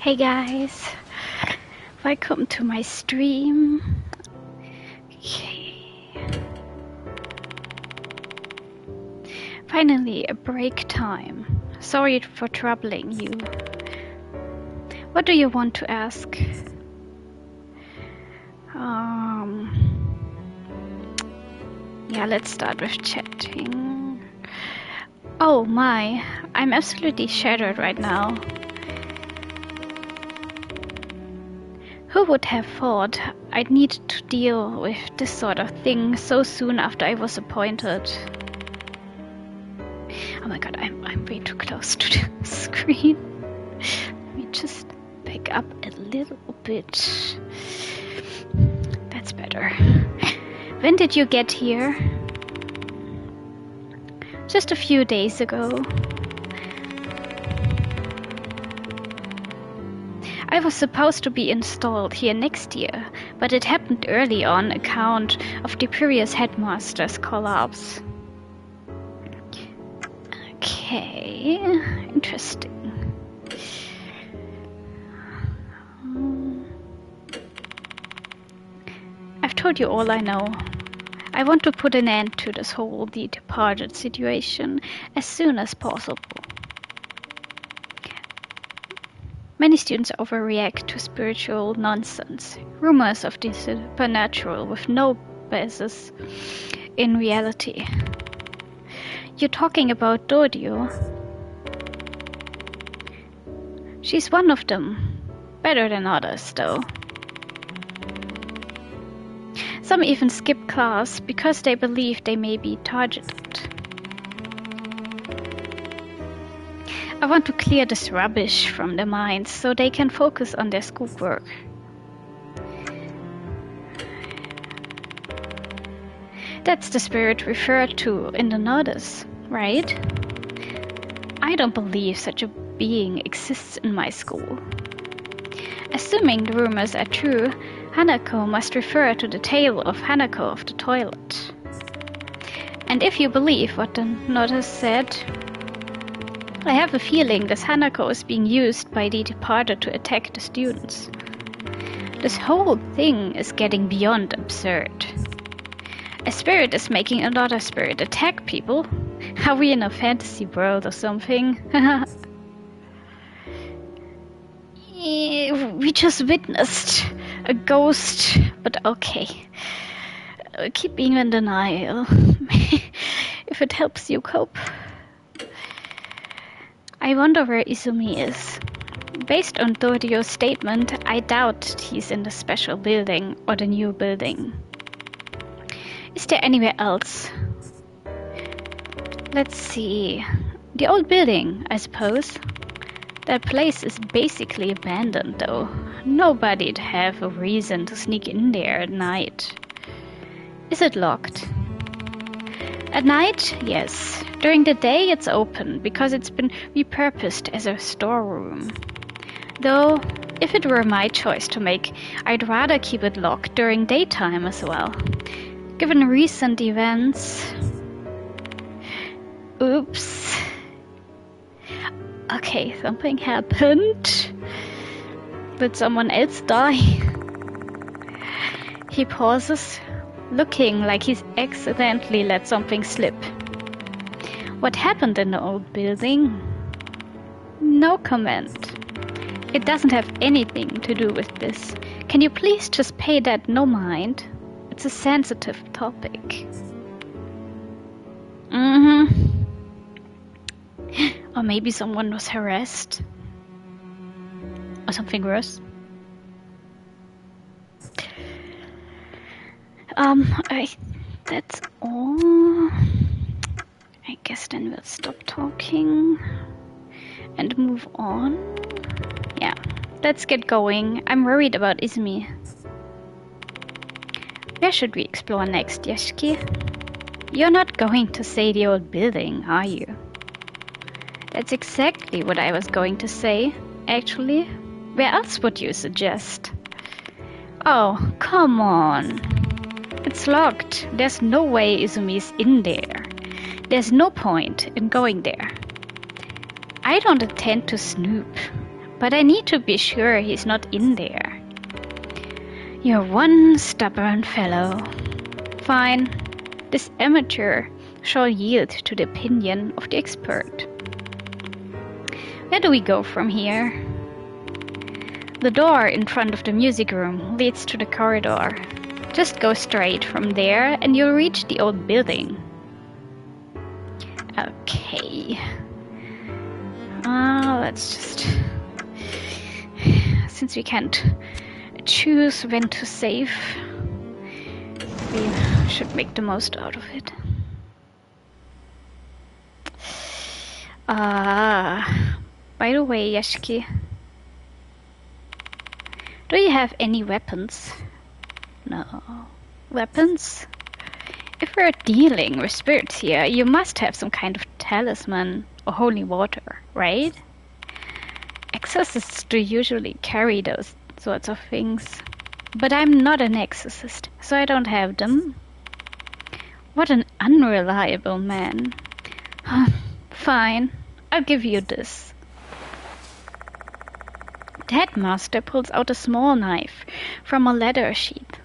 Hey guys, welcome to my stream. Okay. Finally, a break time. Sorry for troubling you. What do you want to ask? Yeah, let's start with chatting. Oh my, I'm absolutely shattered right now. Who would have thought I'd need to deal with this sort of thing so soon after I was appointed? Oh my god, I'm way too close to the screen. Let me just back up a little bit. That's better. When did you get here? Just a few days ago. I was supposed to be installed here next year, but it happened early on account of the previous headmaster's collapse. Okay, interesting. I've told you all I know. I want to put an end to this whole The Departed situation as soon as possible. Many students overreact to spiritual nonsense, rumors of the supernatural with no basis in reality. You're talking about Dodio. She's one of them. Better than others, though. Some even skip class because they believe they may be targeted. I want to clear this rubbish from their minds so they can focus on their schoolwork. That's the spirit referred to in the notice, right? I don't believe such a being exists in my school. Assuming the rumors are true, Hanako must refer to the tale of Hanako of the toilet. And if you believe what the notice said, I have a feeling this Hanako is being used by the Departed to attack the students. This whole thing is getting beyond absurd. A spirit is making another spirit attack people? Are we in a fantasy world or something? We just witnessed a ghost, but okay. Keep being in denial, if it helps you cope. I wonder where Izumi is. Based on Dodio's statement, I doubt he's in the special building or the new building. Is there anywhere else? Let's see. The old building, I suppose. That place is basically abandoned, though. Nobody'd have a reason to sneak in there at night. Is it locked? At night, yes. During the day, it's open because it's been repurposed as a storeroom. Though, if it were my choice to make, I'd rather keep it locked during daytime as well. Given recent events... Oops. Okay, something happened. Did someone else die? He pauses, looking like he's accidentally let something slip. What happened in the old building? No comment. It doesn't have anything to do with this. Can you please just pay that no mind? It's a sensitive topic. Or maybe someone was harassed. Or something worse. That's all. I guess then we'll stop talking and move on. Yeah, let's get going. I'm worried about Izumi. Where should we explore next, Yashiki? You're not going to say the old building, are you? That's exactly what I was going to say, actually. Where else would you suggest? Oh, come on. It's locked. There's no way Izumi's in there. There's no point in going there. I don't intend to snoop. but I need to be sure he's not in there. You're one stubborn fellow. Fine. This amateur shall yield to the opinion of the expert. Where do we go from here? The door in front of the music room leads to the corridor. Just go straight from there and you'll reach the old building. Okay. Let's just... Since we can't choose when to save, we should make the most out of it. By the way, Yashiki, do you have any weapons? No. Weapons? If we're dealing with spirits here, you must have some kind of talisman or holy water, right? Exorcists do usually carry those sorts of things. But I'm not an exorcist, so I don't have them. What an unreliable man. Fine, I'll give you this. The headmaster pulls out a small knife from a leather sheath.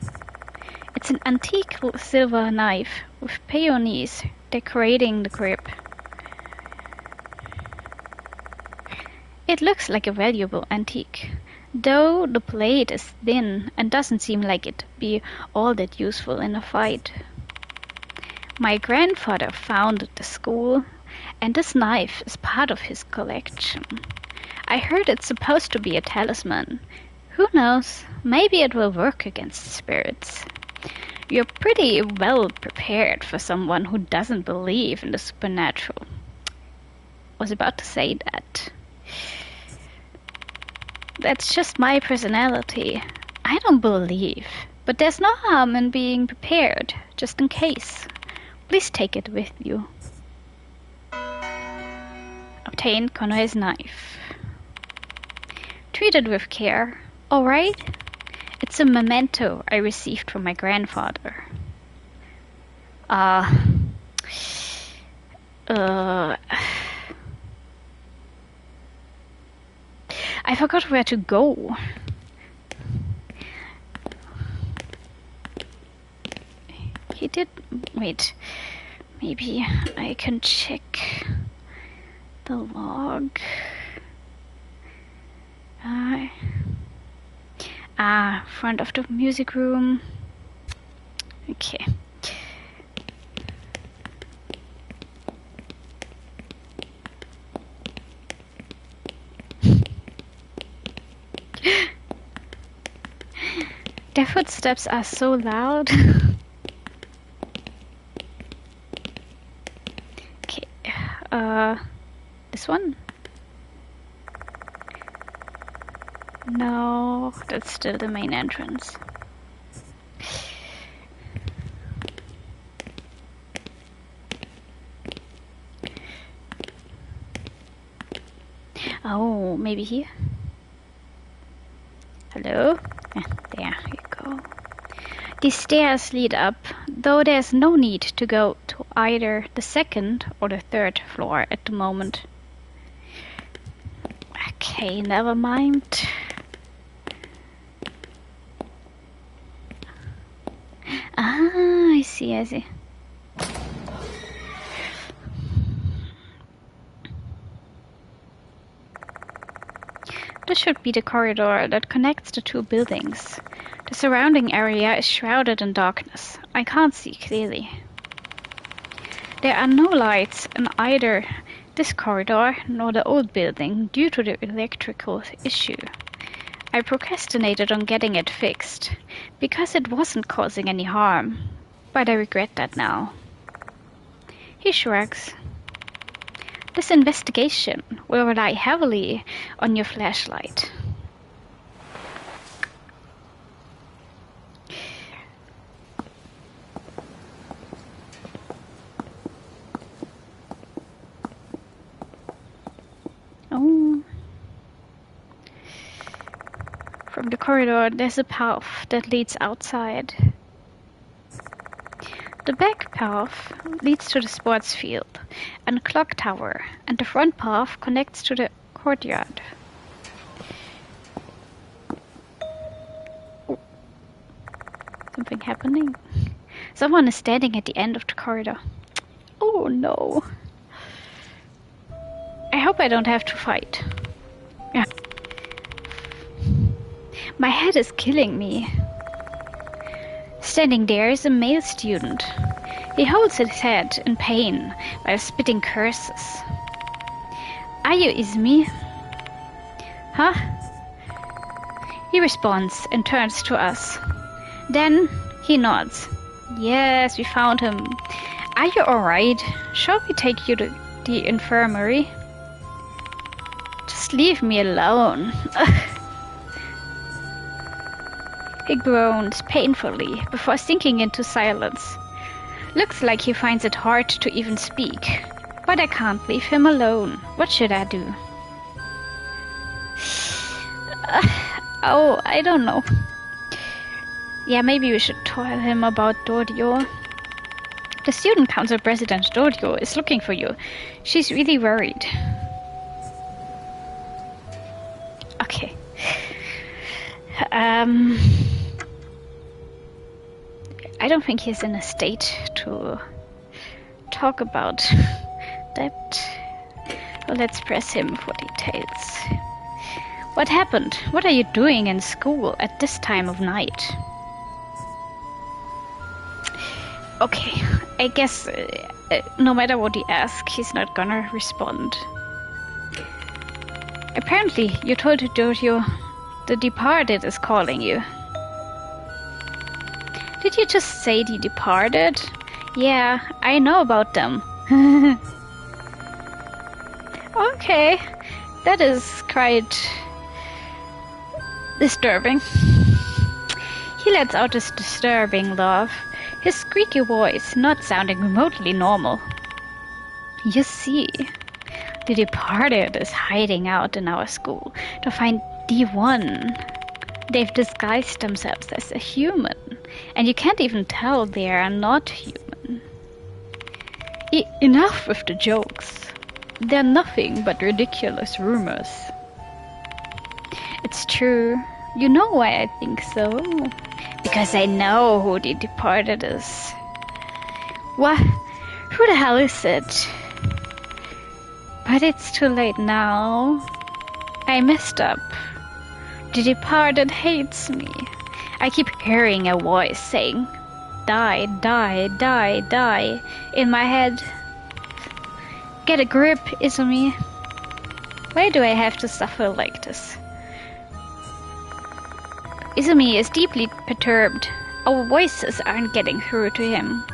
It's an antique silver knife with peonies decorating the grip. It looks like a valuable antique, though the blade is thin and doesn't seem like it'd be all that useful in a fight. My grandfather founded the school, and this knife is part of his collection. I heard it's supposed to be a talisman. Who knows, maybe it will work against spirits. You're pretty well prepared for someone who doesn't believe in the supernatural. Was about to say that. That's just my personality. I don't believe, but there's no harm in being prepared, just in case. Please take it with you. Obtain Konoe's knife. Treat it with care, alright? It's a memento I received from my grandfather. I forgot where to go. He did... Wait. Maybe I can check the log. Front of the music room. Okay. Their footsteps are so loud. Okay, this one? No, that's still the main entrance. Oh, maybe here? Hello? There you go. These stairs lead up, though there's no need to go to either the second or the third floor at the moment. Okay, never mind. I see. This should be the corridor that connects the two buildings. The surrounding area is shrouded in darkness. I can't see clearly. There are no lights in either this corridor nor the old building due to the electrical issue. I procrastinated on getting it fixed because it wasn't causing any harm, but I regret that now. He shrugs. This investigation will rely heavily on your flashlight. Oh. From the corridor, there's a path that leads outside. The back path leads to the sports field and clock tower, and the front path connects to the courtyard. Something happening. Someone is standing at the end of the corridor. Oh no. I hope I don't have to fight. Yeah. My head is killing me. Standing there is a male student. He holds his head in pain while spitting curses. Are you Izumi? Huh? He responds and turns to us. Then he nods. Yes, we found him. Are you alright? Shall we take you to the infirmary? Just leave me alone. He groans painfully before sinking into silence. Looks like he finds it hard to even speak. But I can't leave him alone. What should I do? Oh, I don't know. Yeah, maybe we should tell him about Dorio. The student council president Dorio is looking for you. She's really worried. Okay. I don't think he's in a state to talk about that. Well, let's press him for details. What happened? What are you doing in school at this time of night? Okay, I guess no matter what he asks, he's not gonna respond. Apparently, you told Dorio the Departed is calling you. Did you just say the Departed? Yeah, I know about them. Okay, that is quite disturbing. He lets out this disturbing laugh, his squeaky voice not sounding remotely normal. You see, the Departed is hiding out in our school to find D1. They've disguised themselves as a human, and you can't even tell they are not human. Enough with the jokes. They're nothing but ridiculous rumors. It's true. You know why I think so? Because I know who the Departed is. What? Who the hell is it? But it's too late now. I messed up. The Departed hates me. I keep hearing a voice saying, die, die, die, die, in my head. Get a grip, Izumi. Why do I have to suffer like this? Izumi is deeply perturbed. Our voices aren't getting through to him.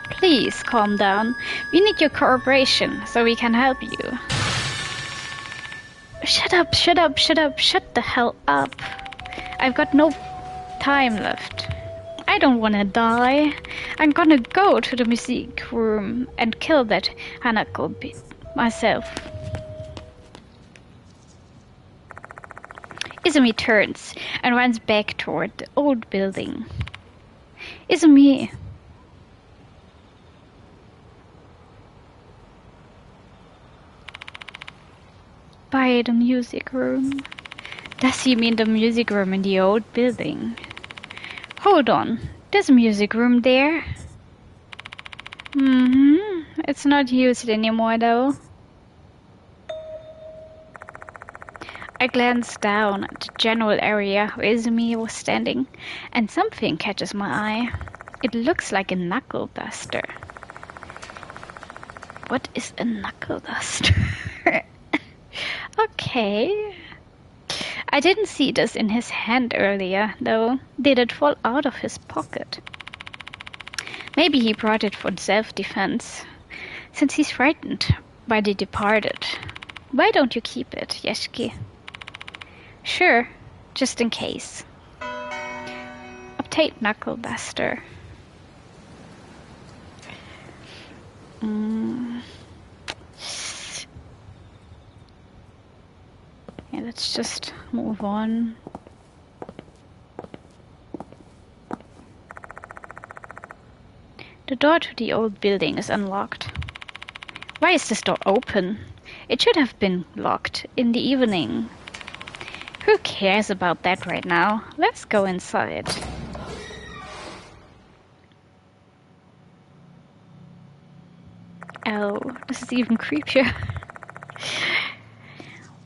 Please calm down. We need your cooperation so we can help you. Shut up, shut up, shut up, shut the hell up. I've got no time left. I don't wanna die. I'm gonna go to the music room and kill that Hanako myself. Izumi turns and runs back toward the old building. Izumi! By the music room. Does he mean the music room in the old building? Hold on, there's a music room there. It's not used anymore though. I glance down at the general area where Izumi was standing, and something catches my eye. It looks like a knuckle duster. What is a knuckle duster? Okay. I didn't see this in his hand earlier, though. Did it fall out of his pocket? Maybe he brought it for self-defense, since he's frightened by the Departed. Why don't you keep it, Yeshiki? Sure, just in case. Obtain knuckle duster. Yeah, let's just move on. The door to the old building is unlocked. Why is this door open? It should have been locked in the evening. Who cares about that right now? Let's go inside. Oh, this is even creepier.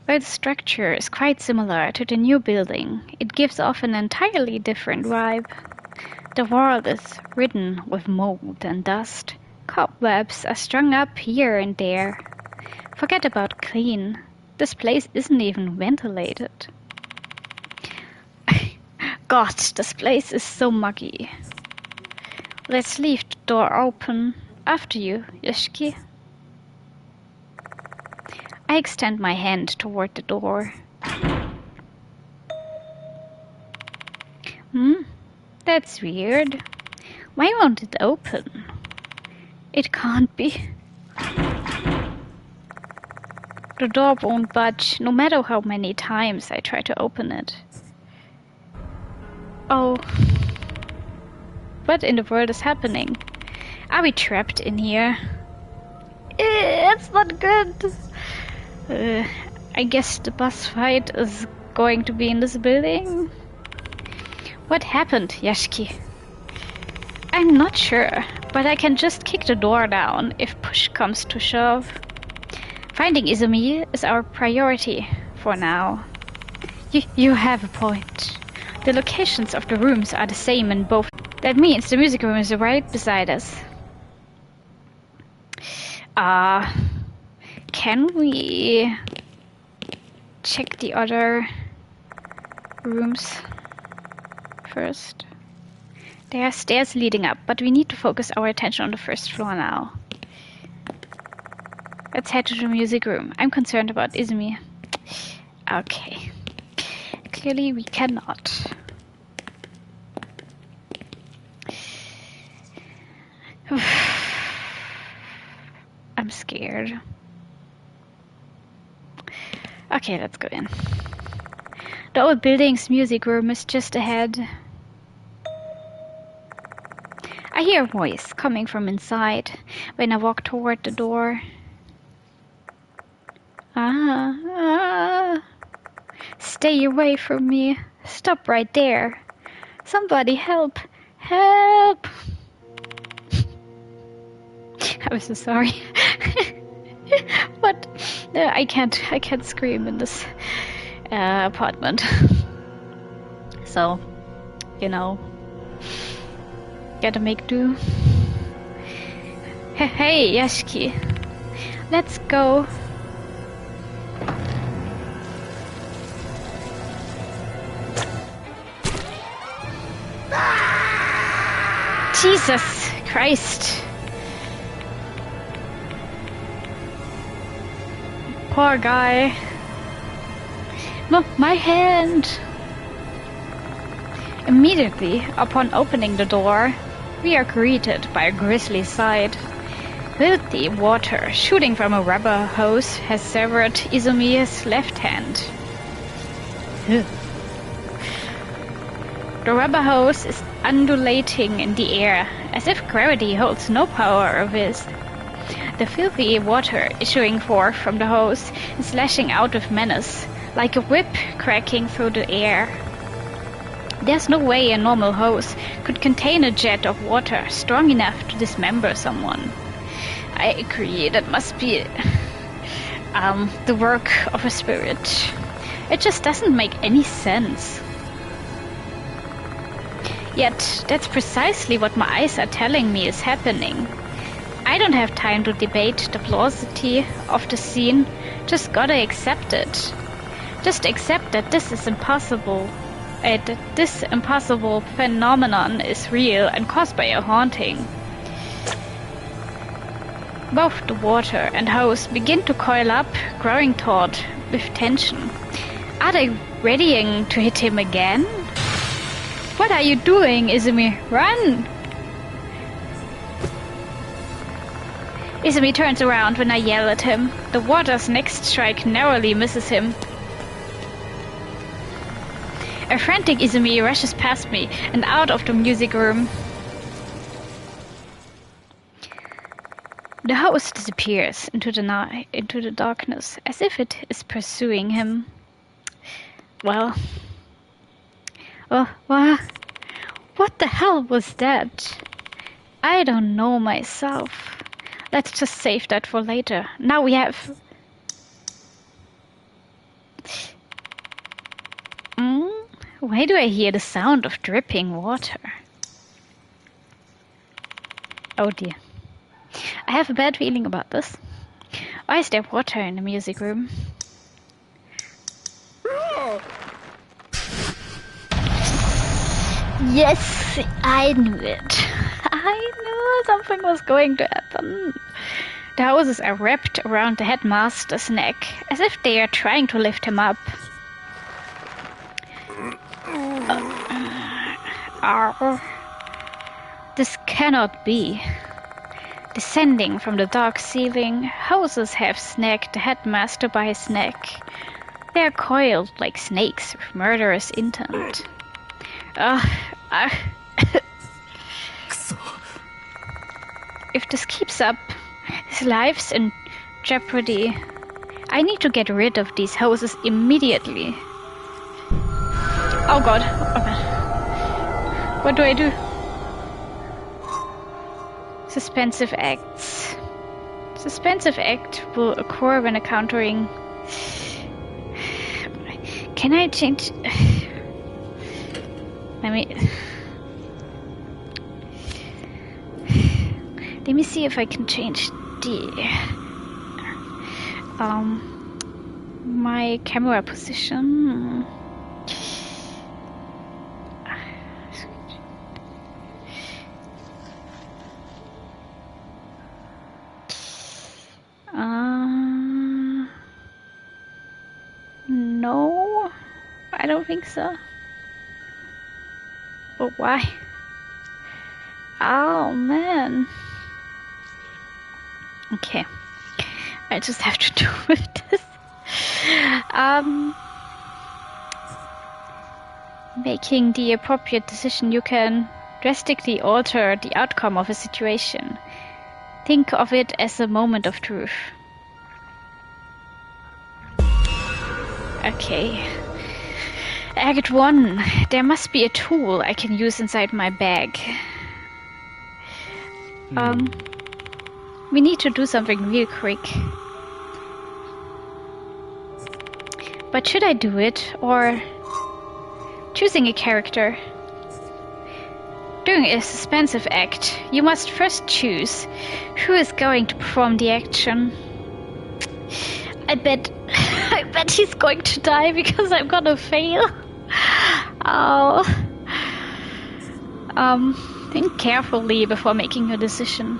While the structure is quite similar to the new building, it gives off an entirely different vibe. The world is ridden with mold and dust. Cobwebs are strung up here and there. Forget about clean. This place isn't even ventilated. God, this place is so muggy. Let's leave the door open. After you, Yashki. I extend my hand toward the door. That's weird. Why won't it open? It can't be. The door won't budge, no matter how many times I try to open it. Oh. What in the world is happening? Are we trapped in here? It's not good. I guess the boss fight is going to be in this building. What happened, Yashki? I'm not sure, but I can just kick the door down if push comes to shove. Finding Izumi is our priority for now. You have a point. The locations of the rooms are the same in both. That means the music room is right beside us. Can we check the other rooms first? There are stairs leading up, but we need to focus our attention on the first floor now. Let's head to the music room. I'm concerned about Izumi. Okay. Clearly we cannot. I'm scared. Okay, let's go in. The old building's music room is just ahead. I hear a voice coming from inside when I walk toward the door. Stay away from me. Stop right there. Somebody help. Help. I'm so sorry. But I can't scream in this apartment. So, you know, gotta make do. Hey, Yashiki, let's go. Jesus Christ. Poor guy. Look, my hand. Immediately upon opening the door, we are greeted by a grisly sight. Filthy water shooting from a rubber hose has severed Izumi's left hand. The rubber hose is undulating in the air, as if gravity holds no power over it. The filthy water issuing forth from the hose is lashing out with menace, like a whip cracking through the air. There's no way a normal hose could contain a jet of water strong enough to dismember someone. I agree, that must be the work of a spirit. It just doesn't make any sense. Yet, that's precisely what my eyes are telling me is happening. I don't have time to debate the plausibility of the scene, just gotta accept it. Just accept that this is impossible. That this impossible phenomenon is real and caused by a haunting. Both the water and hose begin to coil up, growing taut with tension. Are they readying to hit him again? What are you doing, Izumi? Run! Izumi turns around when I yell at him. The water's next strike narrowly misses him. A frantic Izumi rushes past me and out of the music room. The hose disappears into the darkness, as if it is pursuing him. Well... what the hell was that? I don't know myself. Let's just save that for later. Now we have... Why do I hear the sound of dripping water? Oh dear. I have a bad feeling about this. Why is there water in the music room? Yes, I knew it. I knew something was going to happen. The hoses are wrapped around the headmaster's neck, as if they are trying to lift him up. This cannot be. Descending from the dark ceiling, hoses have snagged the headmaster by his neck. They are coiled like snakes with murderous intent. If this keeps up, his life's in jeopardy. I need to get rid of these hoses immediately. Oh god. Oh god. What do I do? Suspensive acts. Suspensive act will occur when encountering... Can I change... Let me see if I can change the... my camera position. No, I don't think so. But why? Oh man. Okay, I just have to do with this. Making the appropriate decision, you can drastically alter the outcome of a situation. Think of it as a moment of truth. Okay. Act 1. There must be a tool I can use inside my bag. We need to do something real quick. But should I do it, or choosing a character? During a suspensive act, you must first choose who is going to perform the action. I bet he's going to die because I'm gonna fail. Oh. Think carefully before making your decision.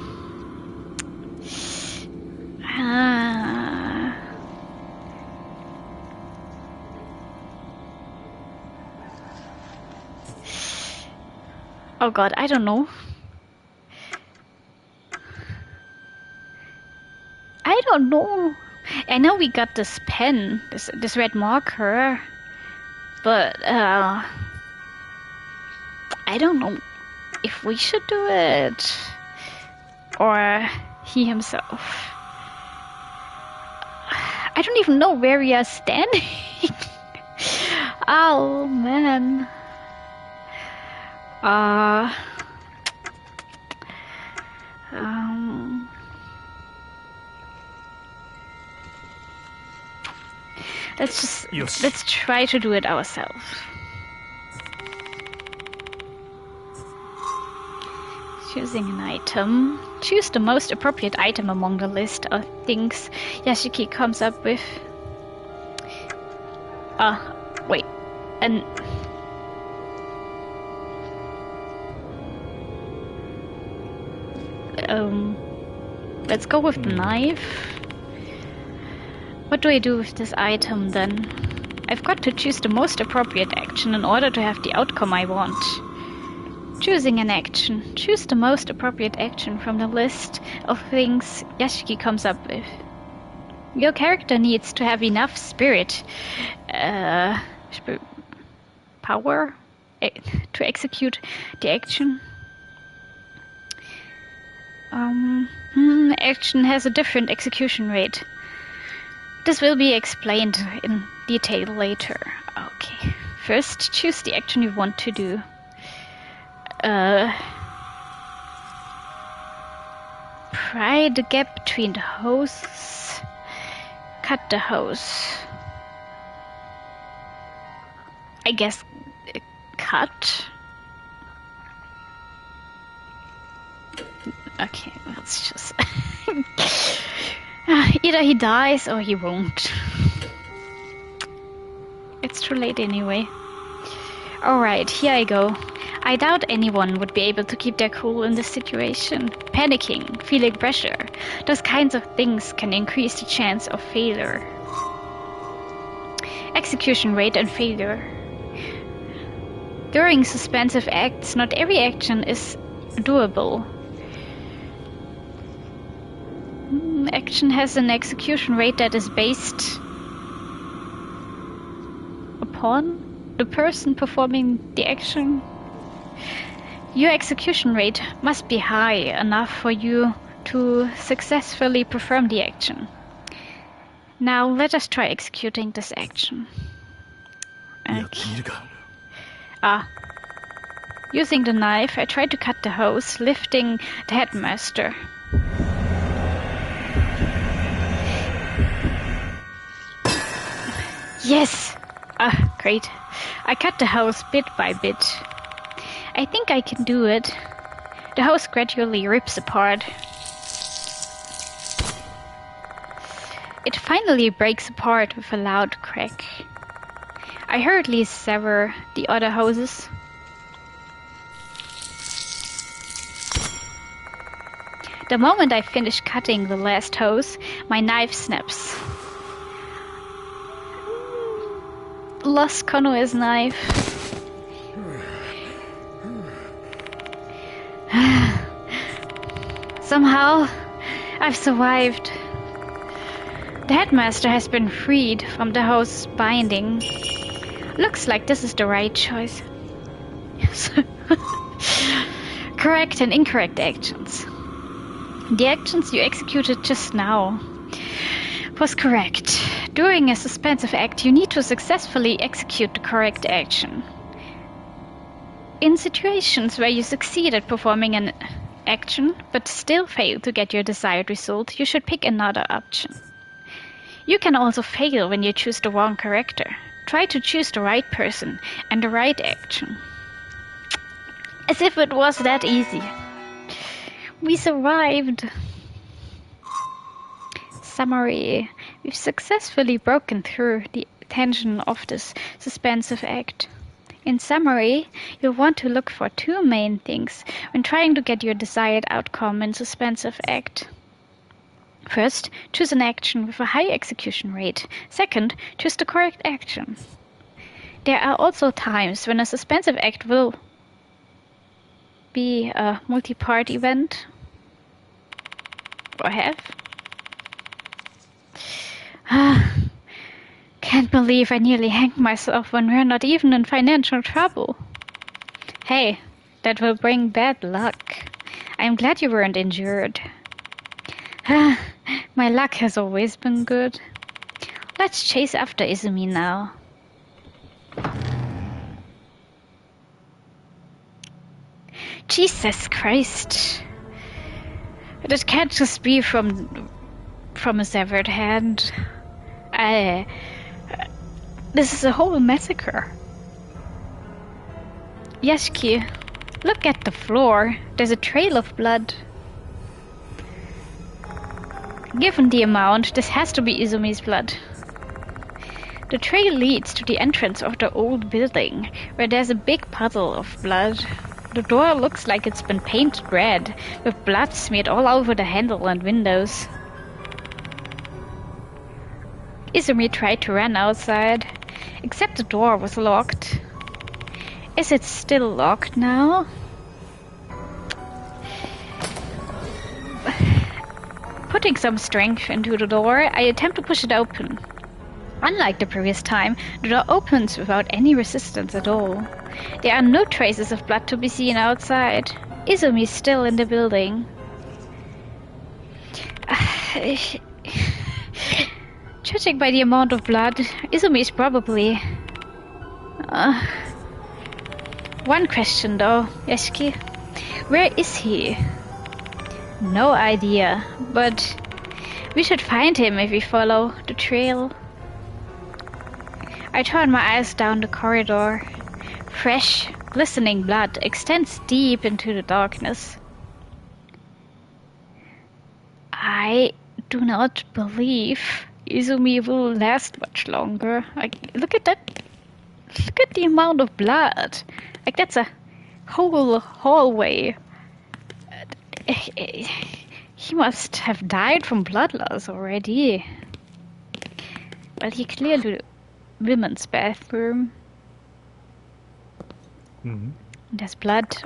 Oh god, I don't know. I don't know. I know we got this pen, this red marker, but I don't know if we should do it or he himself. I don't even know where we are standing. Oh man. Let's try to do it ourselves. Choosing an item. Choose the most appropriate item among the list of things Yashiki comes up with. Wait. And let's go with the knife. What do I do with this item then? I've got to choose the most appropriate action in order to have the outcome I want. Choosing an action. Choose the most appropriate action from the list of things Yashiki comes up with. Your character needs to have enough power to execute the action. Action has a different execution rate. This will be explained in detail later. Okay. First, choose the action you want to do. Pry the gap between the hoses. Cut the hose. I guess cut. Okay, let's just... Either he dies or he won't. It's too late anyway. Alright, here I go. I doubt anyone would be able to keep their cool in this situation. Panicking, feeling pressure, those kinds of things can increase the chance of failure. Execution rate and failure. During suspensive acts, not every action is doable. Action has an execution rate that is based upon the person performing the action. Your execution rate must be high enough for you to successfully perform the action. Now let us try executing this action. Okay. Using the knife, I try to cut the hose, lifting the headmaster. Yes! Great. I cut the hose bit by bit. I think I can do it. The hose gradually rips apart. It finally breaks apart with a loud crack. I hurriedly sever the other hoses. The moment I finish cutting the last hose, my knife snaps. Lost Konoe's knife. Somehow, I've survived. The headmaster has been freed from the hose binding. Looks like this is the right choice. Correct and incorrect actions. The actions you executed just now was correct. During a suspensive act, you need to successfully execute the correct action. In situations where you succeed at performing an action, but still fail to get your desired result, you should pick another option. You can also fail when you choose the wrong character. Try to choose the right person and the right action. As if it was that easy. We survived. Summary. We've successfully broken through the tension of this suspensive act. In summary, you'll want to look for two main things when trying to get your desired outcome in suspensive act. First, choose an action with a high execution rate. Second, choose the correct action. There are also times when a suspensive act will be a multi-part event. Or have. Can't believe I nearly hanged myself when we're not even in financial trouble. Hey, that will bring bad luck. I'm glad you weren't injured. My luck has always been good. Let's chase after Izumi now. Jesus Christ. That can't just be from a severed hand. This is a whole massacre. Yashiki, look at the floor. There's a trail of blood. Given the amount, this has to be Izumi's blood. The trail leads to the entrance of the old building, where there's a big puddle of blood. The door looks like it's been painted red, with blood smeared all over the handle and windows. Izumi tried to run outside, except the door was locked. Is it still locked now? Putting some strength into the door, I attempt to push it open. Unlike the previous time, the door opens without any resistance at all. There are no traces of blood to be seen outside. Izumi is still in the building. Judging by the amount of blood, Izumi is probably... One question though, Yashiki. Where is he? no idea, but we should find him if we follow the trail. I turn my eyes down the corridor. Fresh, glistening blood extends deep into the darkness. I do not believe Izumi will last much longer. Look at that. Look at the amount of blood. Like, that's a whole hallway. He must have died from blood loss already. Well, he clearly women's bathroom. Mm-hmm. There's blood.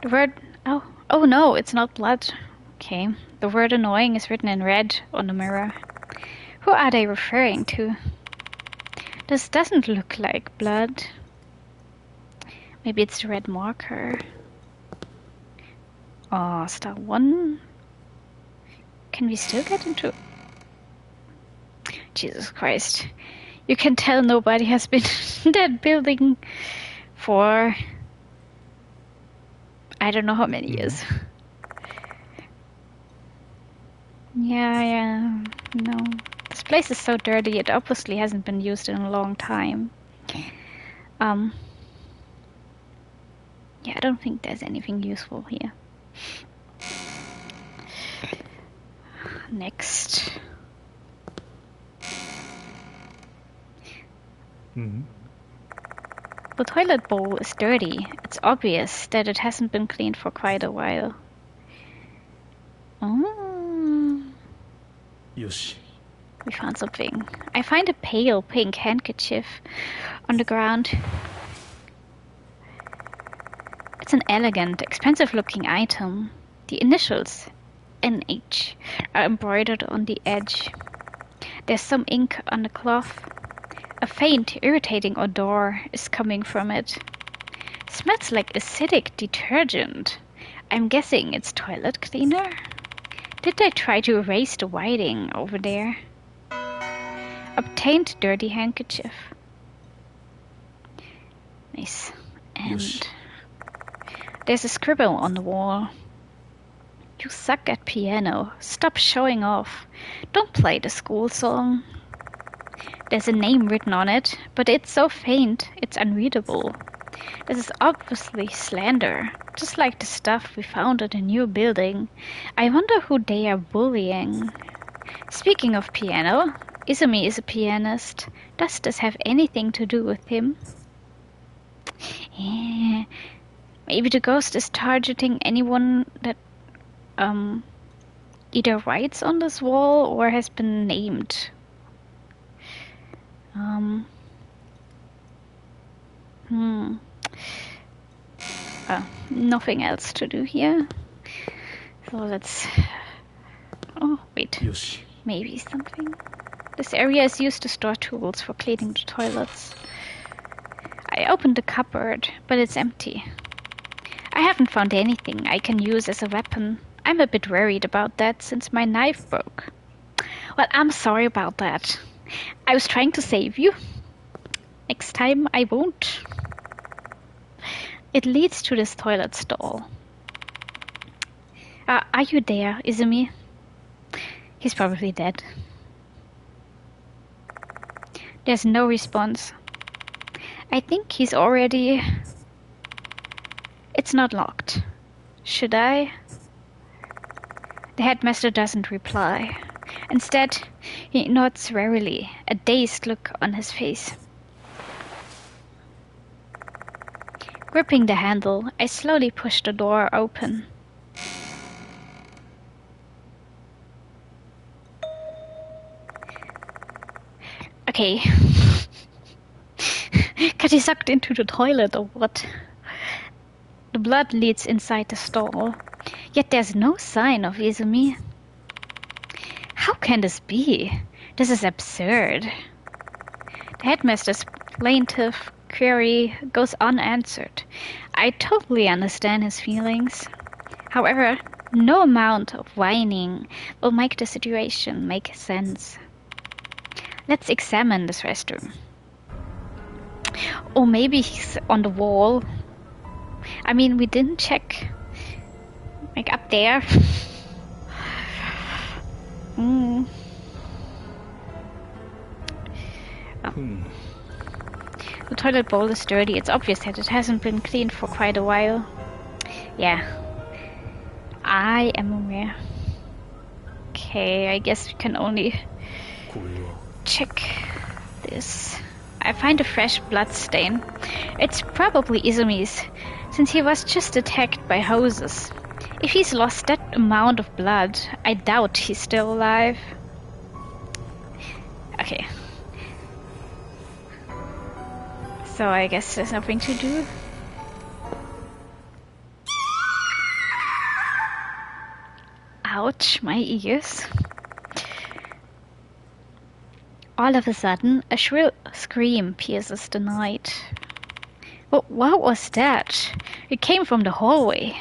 The word... Oh no, it's not blood. Okay. The word annoying is written in red on the mirror. Who are they referring to? This doesn't look like blood. Maybe it's the red marker. Oh, star 1. Can we still get into... Jesus Christ. You can tell nobody has been in that building for... I don't know how many years. Yeah, no. This place is so dirty, it obviously hasn't been used in a long time. Yeah, I don't think there's anything useful here. Next. Mm-hmm. The toilet bowl is dirty. It's obvious that it hasn't been cleaned for quite a while. Oh. Yoshi. We found something. I find a pale pink handkerchief on the ground. It's an elegant, expensive-looking item. The initials, NH, are embroidered on the edge. There's some ink on the cloth. A faint, irritating odor is coming from it. Smells like acidic detergent. I'm guessing it's toilet cleaner. Did they try to erase the writing over there? Obtained dirty handkerchief. Nice. And Yoshi. there's a scribble on the wall. You suck at piano. Stop showing off. Don't play the school song. There's a name written on it, but it's so faint, it's unreadable. This is obviously slander, just like the stuff we found at the new building. I wonder who they are bullying. Speaking of piano, Izumi is a pianist. Does this have anything to do with him? Yeah. Maybe the ghost is targeting anyone that either writes on this wall or has been named. Nothing else to do here. So let's... Oh, wait. Yoshi. Maybe something. This area is used to store tools for cleaning the toilets. I opened the cupboard, but it's empty. I haven't found anything I can use as a weapon. I'm a bit worried about that since my knife broke. Well, I'm sorry about that. I was trying to save you. Next time I won't. It leads to this toilet stall. Are you there, Izumi? He's probably dead. There's no response. I think he's already... It's not locked. Should I? The headmaster doesn't reply. Instead, he nods wearily, a dazed look on his face. Gripping the handle, I slowly push the door open. Okay. Got he sucked into the toilet or what? The blood leads inside the stall, yet there's no sign of Izumi. How can this be? This is absurd. The headmaster's plaintive query goes unanswered. I totally understand his feelings. However, no amount of whining will make the situation make sense. Let's examine this restroom. Or maybe he's on the wall. I mean, we didn't check Like up there. Mm. Oh. The toilet bowl is dirty. It's obvious that it hasn't been cleaned for quite a while. Yeah. I am aware. Okay, I guess we can only check this. I find a fresh blood stain. It's probably Izumi's, since he was just attacked by hoses. If he's lost that amount of blood, I doubt he's still alive. Okay. So I guess there's nothing to do. Ouch, my ears. All of a sudden, a shrill scream pierces the night. What was that? It came from the hallway.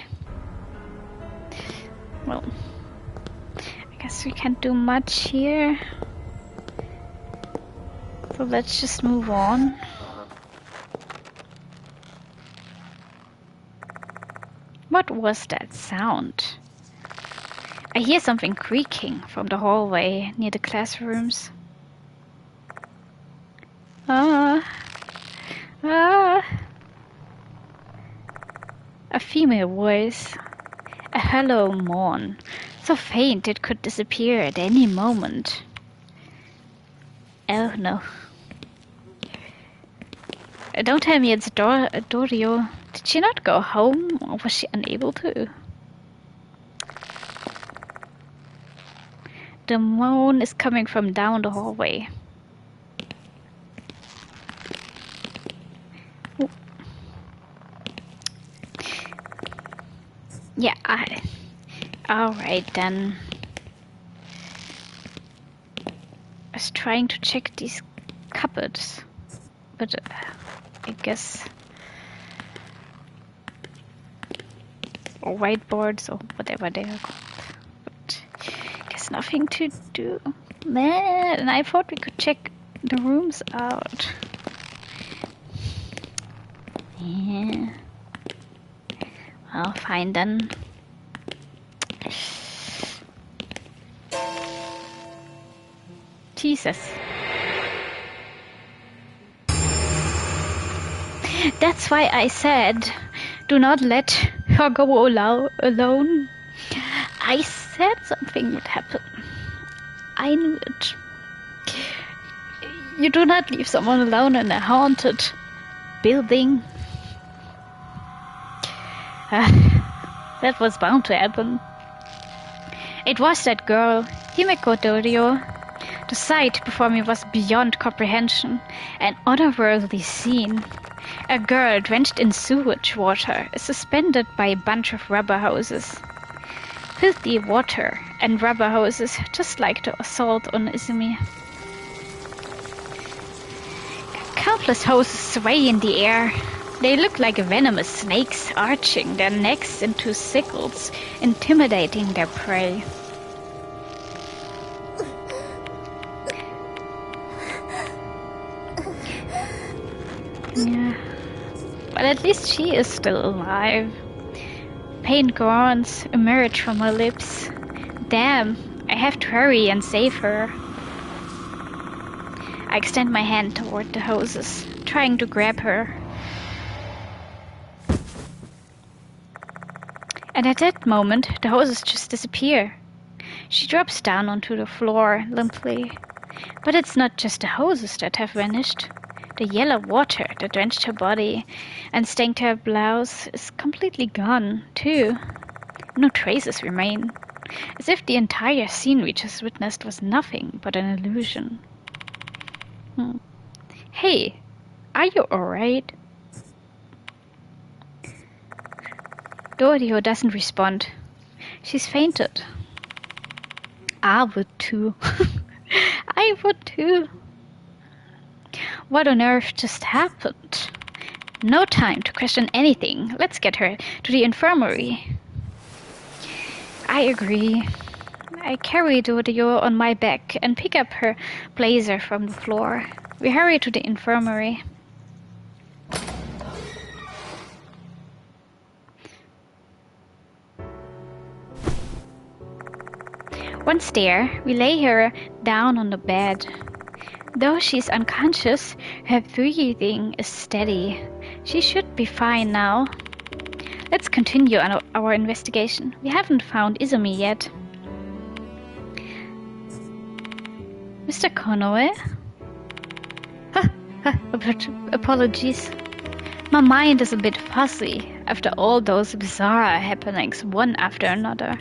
Well, I guess we can't do much here. So let's just move on. What was that sound? I hear something creaking from the hallway near the classrooms. A female voice. A hollow moan, so faint it could disappear at any moment. Oh no. Don't tell me it's Dorio. Did she not go home, or was she unable to? The moan is coming from down the hallway. Ooh. Yeah, alright then. I was trying to check these cupboards, but I guess... or whiteboards or whatever they are called. But I guess nothing to do. Man, and I thought we could check the rooms out. Yeah. Well, fine then. Jesus. That's why I said, do not let her go alone. I said something would happen. I knew it. You do not leave someone alone in a haunted building. That was bound to happen. It was that girl, Himeko Dorio. The sight before me was beyond comprehension, an otherworldly scene. A girl drenched in sewage water, suspended by a bunch of rubber hoses. Filthy water and rubber hoses, just like the assault on Izumi. Countless hoses sway in the air. They look like venomous snakes, arching their necks into sickles, intimidating their prey. Yeah. But at least she is still alive. Faint groans emerge from her lips. Damn, I have to hurry and save her. I extend my hand toward the hoses, trying to grab her. And at that moment, the hoses just disappear. She drops down onto the floor limply. But it's not just the hoses that have vanished. The yellow water that drenched her body and stained her blouse is completely gone, too. No traces remain, as if the entire scene we just witnessed was nothing but an illusion. Hey, are you alright? Dorio doesn't respond. She's fainted. I would too. I would too. What on earth just happened? No time to question anything. Let's get her to the infirmary. I agree. I carry Dorio on my back and pick up her blazer from the floor. We hurry to the infirmary. Once there, we lay her down on the bed. Though she's unconscious, her breathing is steady. She should be fine now. Let's continue our investigation. We haven't found Izumi yet. Mr. Konoe? Apologies. My mind is a bit fuzzy after all those bizarre happenings, one after another.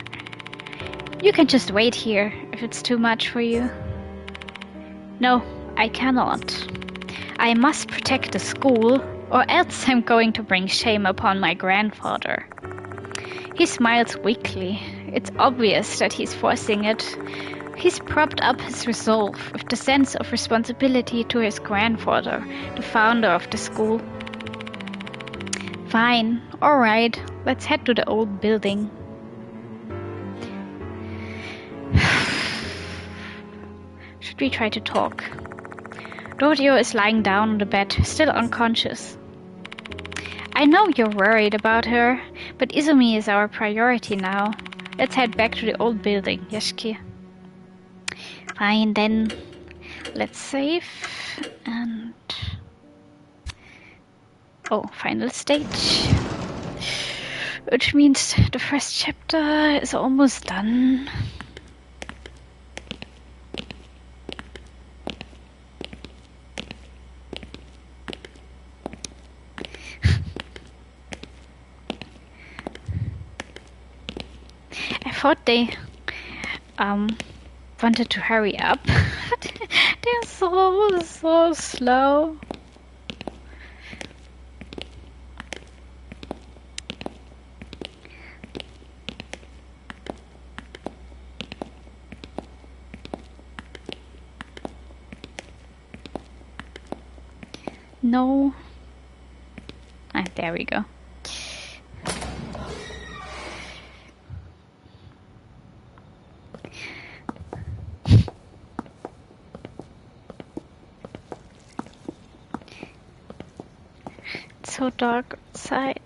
You can just wait here if it's too much for you. No, I cannot. I must protect the school, or else I'm going to bring shame upon my grandfather. He smiles weakly. It's obvious that he's forcing it. He's propped up his resolve with the sense of responsibility to his grandfather, the founder of the school. Fine, alright, let's head to the old building. Should we try to talk? Dorio is lying down on the bed, still unconscious. I know you're worried about her, but Izumi is our priority now. Let's head back to the old building, Yashiki. Fine then. Let's save and... Oh, final stage. Which means the first chapter is almost done. I thought they wanted to hurry up. They're so slow. No. Ah, there we go. It's so dark outside.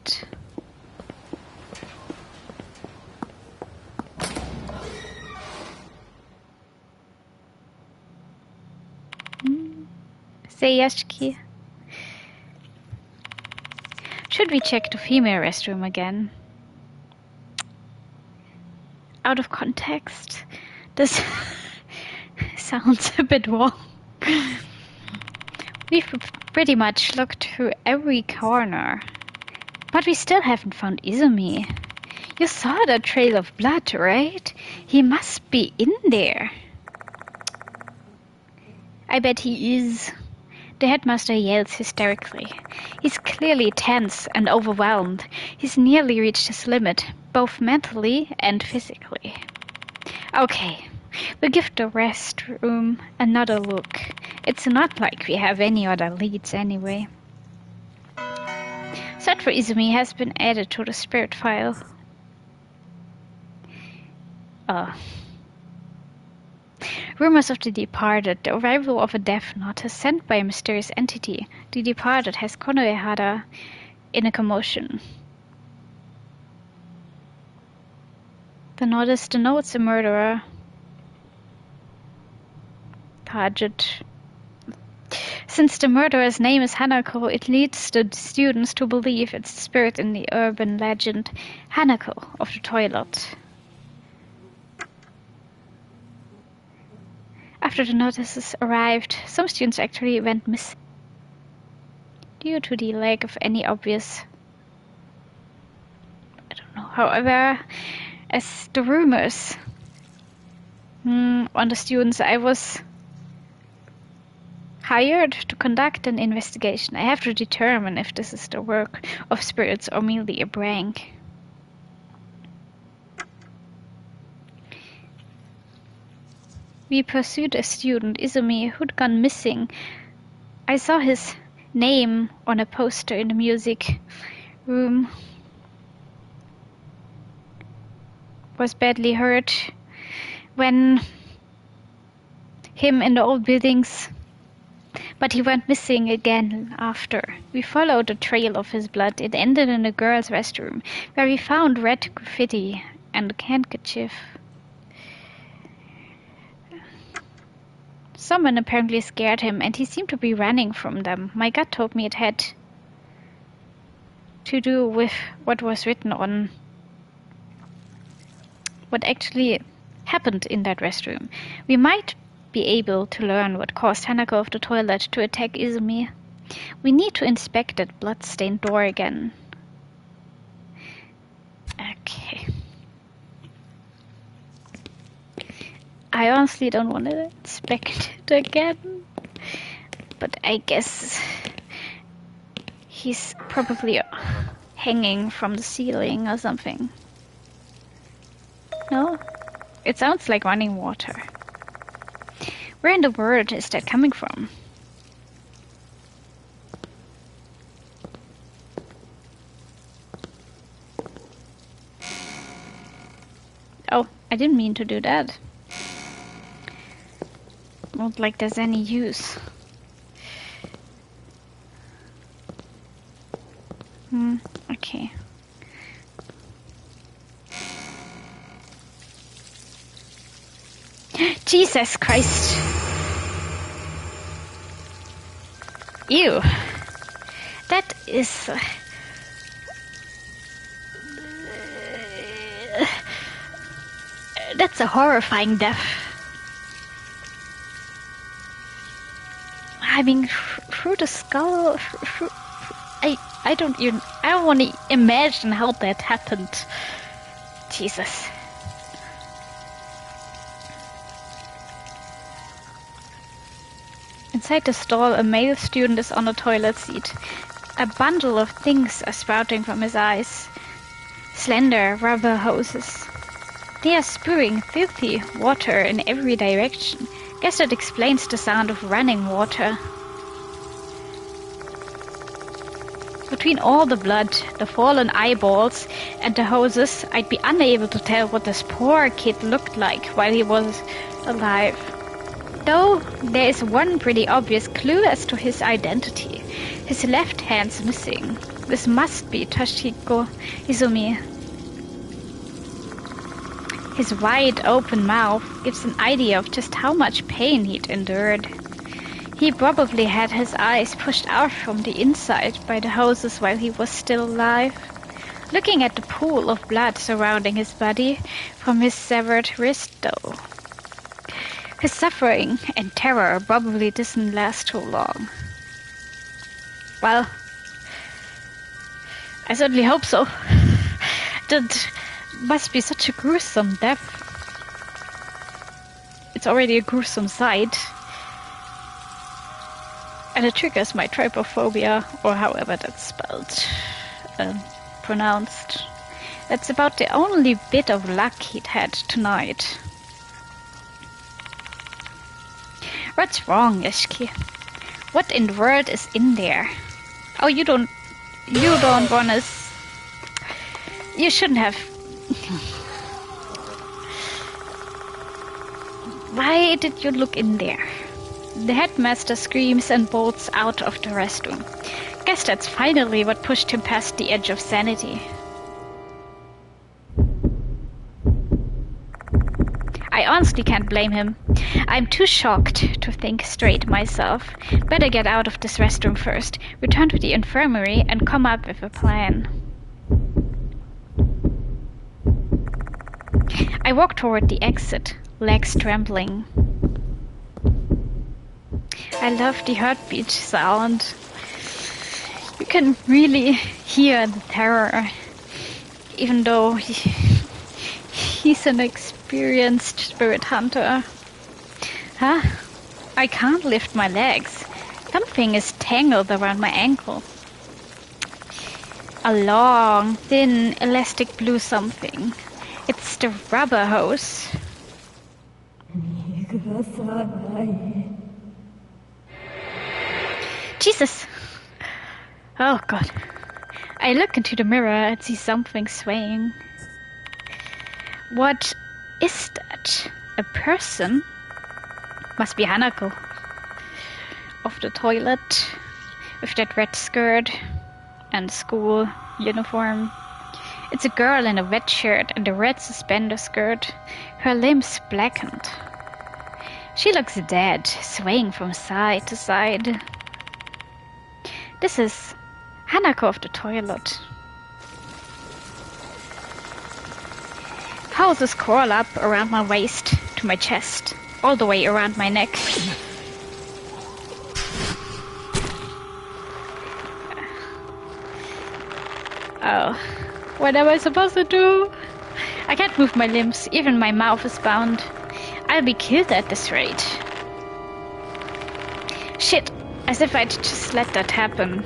Say Yashiki. Should we check the female restroom again? Out of context, this sounds a bit wrong. We've pretty much looked through every corner, but we still haven't found Izumi. You saw the trail of blood, right? He must be in there. I bet he is. The headmaster yells hysterically. He's clearly tense and overwhelmed. He's nearly reached his limit, both mentally and physically. Okay, we'll give the restroom another look. It's not like we have any other leads anyway. Search for Izumi has been added to the spirit file. Rumors of the departed. The arrival of a death notice sent by a mysterious entity. The departed has Konoehara in a commotion. The notice denotes a murderer. Target. Since the murderer's name is Hanako, it leads the students to believe it's the spirit in the urban legend Hanako of the toilet. After the notices arrived, some students actually went missing due to the lack of any obvious... I don't know. However, as the rumors on the students, I was hired to conduct an investigation. I have to determine if this is the work of spirits or merely a prank. We pursued a student, Izumi, who'd gone missing. I saw his name on a poster in the music room. Was badly hurt when him in the old buildings, but he went missing again after. We followed the trail of his blood. It ended in a girl's restroom, where we found red graffiti and a handkerchief. Someone apparently scared him, and he seemed to be running from them. My gut told me it had to do with what was written on what actually happened in that restroom. We might be able to learn what caused Hanako of the toilet to attack Izumi. We need to inspect that blood-stained door again. Okay. I honestly don't want to inspect it again, but I guess he's probably hanging from the ceiling or something. No? It sounds like running water. Where in the world is that coming from? Oh, I didn't mean to do that. Not like there's any use. Okay. Jesus Christ. Ew. That is... that's a horrifying death. I mean, through the skull... I don't want to imagine how that happened. Jesus. Inside the stall, a male student is on a toilet seat. A bundle of things are sprouting from his eyes. Slender rubber hoses. They are spewing filthy water in every direction. Guess that explains the sound of running water. Between all the blood, the fallen eyeballs, and the hoses, I'd be unable to tell what this poor kid looked like while he was alive. Though there is one pretty obvious clue as to his identity. His left hand's missing. This must be Toshiko Izumi. His wide open mouth gives an idea of just how much pain he'd endured. He probably had his eyes pushed out from the inside by the hoses while he was still alive. Looking at the pool of blood surrounding his body from his severed wrist, though. His suffering and terror probably didn't last too long. Well, I certainly hope so. That must be such a gruesome death. It's already a gruesome sight. And it triggers my trypophobia, or however that's spelled, pronounced. That's about the only bit of luck he'd had tonight. What's wrong, Ishiki? What in the world is in there? Oh, you don't wanna... You shouldn't have... Why did you look in there? The headmaster screams and bolts out of the restroom. Guess that's finally what pushed him past the edge of sanity. I honestly can't blame him. I'm too shocked to think straight myself. Better get out of this restroom first, return to the infirmary, and come up with a plan. I walk toward the exit, legs trembling. I love the heartbeat sound. You can really hear the terror, even though he's an experienced spirit hunter. Huh? I can't lift my legs. Something is tangled around my ankle. A long, thin, elastic blue something. It's the rubber hose. Jesus! Oh God. I look into the mirror and see something swaying. What is that? A person? Must be Hanako. Of the toilet. With that red skirt and school uniform. It's a girl in a red shirt and a red suspender skirt. Her limbs blackened. She looks dead, swaying from side to side. This is Hanako of the toilet. Houses crawl up around my waist to my chest, all the way around my neck. Oh, what am I supposed to do? I can't move my limbs, even my mouth is bound. I'll be killed at this rate. Shit, as if I'd just let that happen.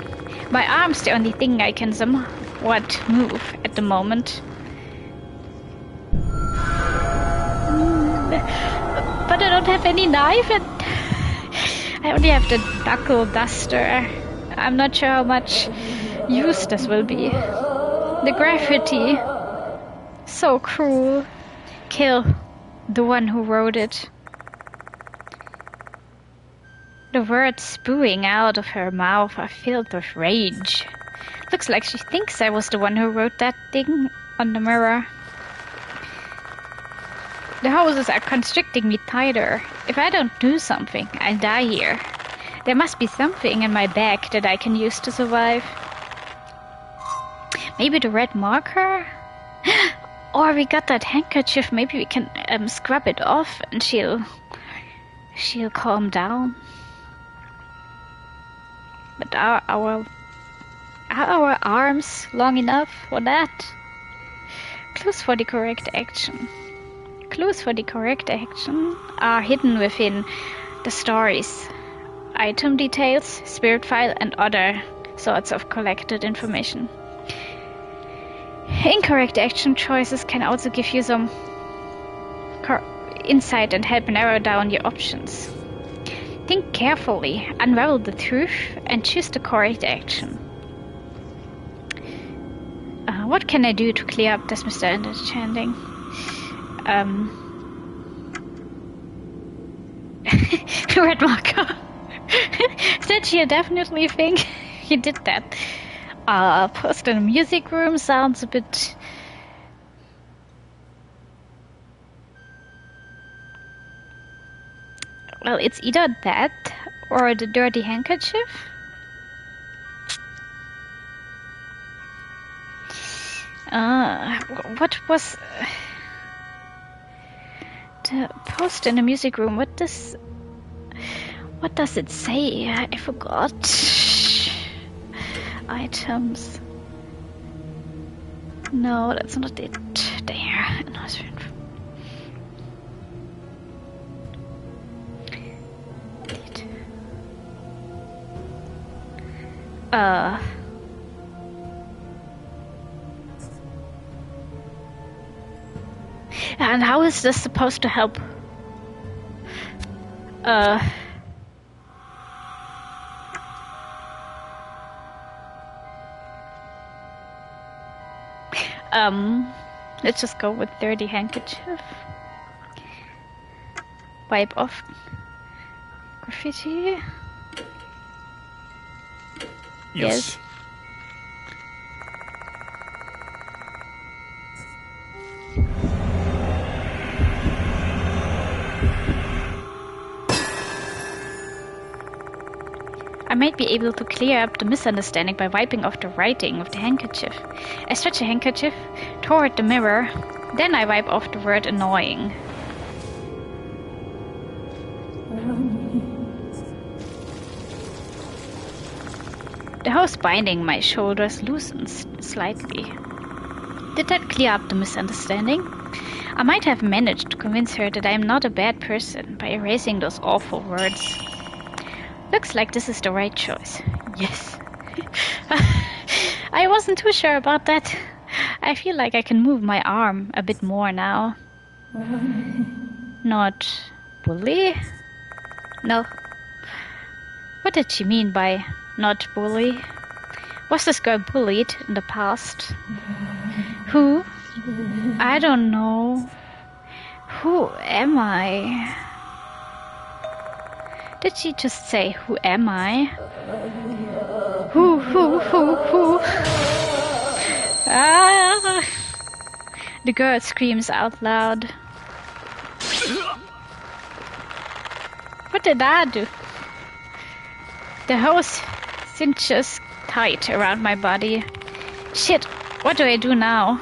My arm's the only thing I can somewhat move at the moment. But I don't have any knife and I only have the knuckle duster. I'm not sure how much use this will be. The graffiti. So cruel. Kill the one who wrote it. The words spewing out of her mouth are filled with rage. Looks like she thinks I was the one who wrote that thing on the mirror. The hoses are constricting me tighter. If I don't do something, I'll die here. There must be something in my bag that I can use to survive. Maybe the red marker? Or we got that handkerchief. Maybe we can scrub it off and she'll calm down. But are our arms long enough for that? Clues for the correct action. Clues for the correct action are hidden within the stories, item details, spirit file, and other sorts of collected information. Incorrect action choices can also give you some insight and help narrow down your options. Think carefully, unravel the truth, and choose the correct action. What can I do to clear up this misunderstanding? Red marker. Did you definitely think he did that? Post in a music room sounds a bit... Well, it's either that or the dirty handkerchief. What was... the post in the music room? What does it say? I forgot. Items. No, that's not it. There. No, it's and how is this supposed to help? Let's just go with dirty handkerchief. Wipe off graffiti. Yes. I might be able to clear up the misunderstanding by wiping off the writing with the handkerchief. I stretch the handkerchief toward the mirror, then I wipe off the word annoying. The hose binding my shoulders loosens slightly. Did that clear up the misunderstanding? I might have managed to convince her that I am not a bad person by erasing those awful words. Looks like this is the right choice. Yes. I wasn't too sure about that. I feel like I can move my arm a bit more now. Not bully? No. What did she mean by not bully? Was this girl bullied in the past? Who? I don't know. Who am I? Did she just say, who am I? Who? Ah! The girl screams out loud. What did I do? The hose cinches tight around my body. Shit, what do I do now?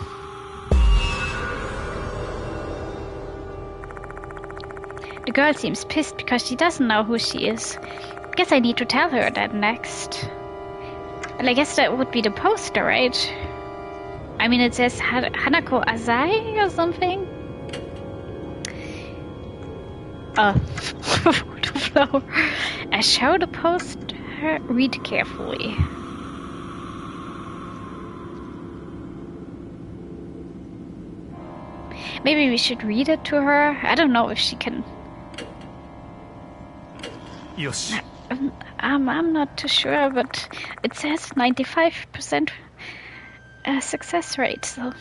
The girl seems pissed because she doesn't know who she is. Guess I need to tell her that next. Well, I guess that would be the poster, right? I mean, it says Hanako Azai or something? The floor. I show the poster, read carefully. Maybe we should read it to her? I don't know if she can... Yoshi. I'm not too sure, but it says 95% success rate, so...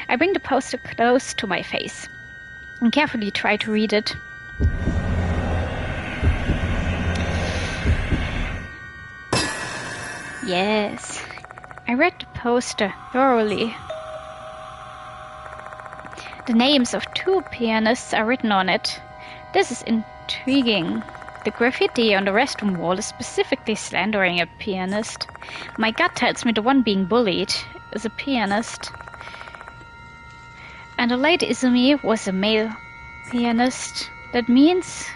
I bring the poster close to my face and carefully try to read it. Yes, I read the poster thoroughly. The names of 2 pianists are written on it. This is intriguing. The graffiti on the restroom wall is specifically slandering a pianist. My gut tells me the one being bullied is a pianist. And the late Izumi was a male pianist. That means...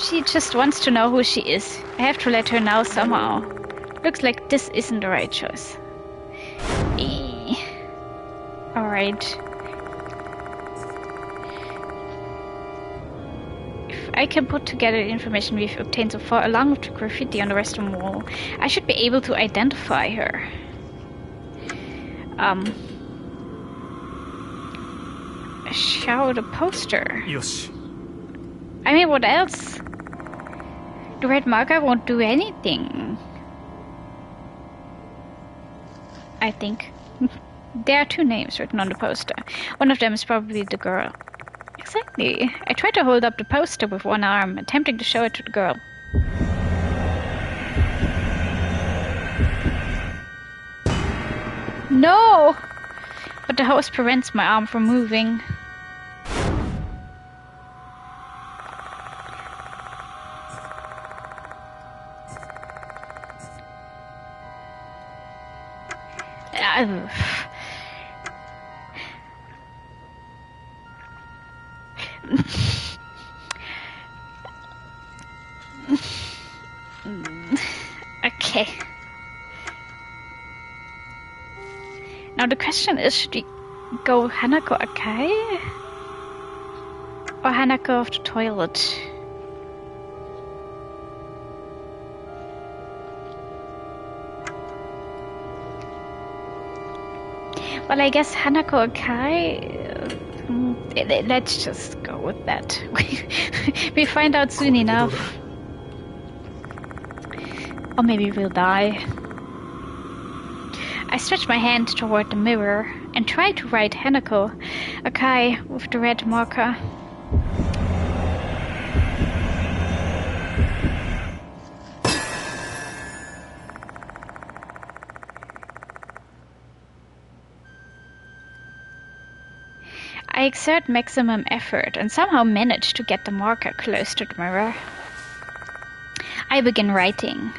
she just wants to know who she is. I have to let her know somehow. Looks like this isn't the right choice. Alright. If I can put together the information we've obtained so far along with the graffiti on the restroom wall, I should be able to identify her. Show the poster. Yoshi. I mean, what else? The red marker won't do anything. I think. There are 2 names written on the poster. One of them is probably the girl. Exactly. I try to hold up the poster with one arm, attempting to show it to the girl. No! But the hose prevents my arm from moving. Okay. Now the question is, should we go Hanako Akai or Hanako of the toilet? Well, I guess Hanako Akai... let's just go with that. We find out soon enough. Or maybe we'll die. I stretch my hand toward the mirror and try to write Hanako Akai with the red marker. I exert maximum effort and somehow manage to get the marker close to the mirror. I begin writing.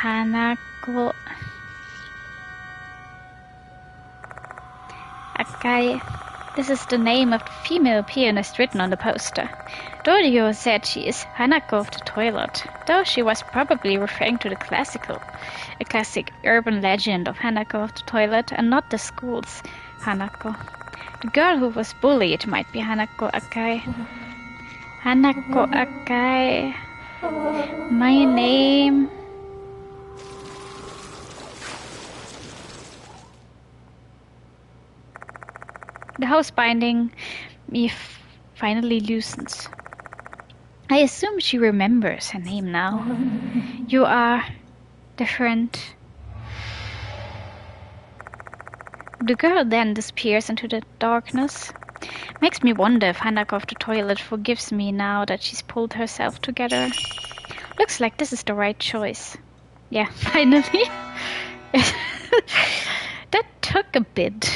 Hanako Akai. This is the name of the female pianist written on the poster. The audio said she is Hanako of the toilet, though she was probably referring to a classic urban legend of Hanako of the toilet and not the school's Hanako. The girl who was bullied might be Hanako Akai. Hanako Akai. My name. The house binding me finally loosens. I assume she remembers her name now. You are different. The girl then disappears into the darkness. Makes me wonder if Hanako of the toilet forgives me now that she's pulled herself together. Looks like this is the right choice. Yeah, finally. That took a bit.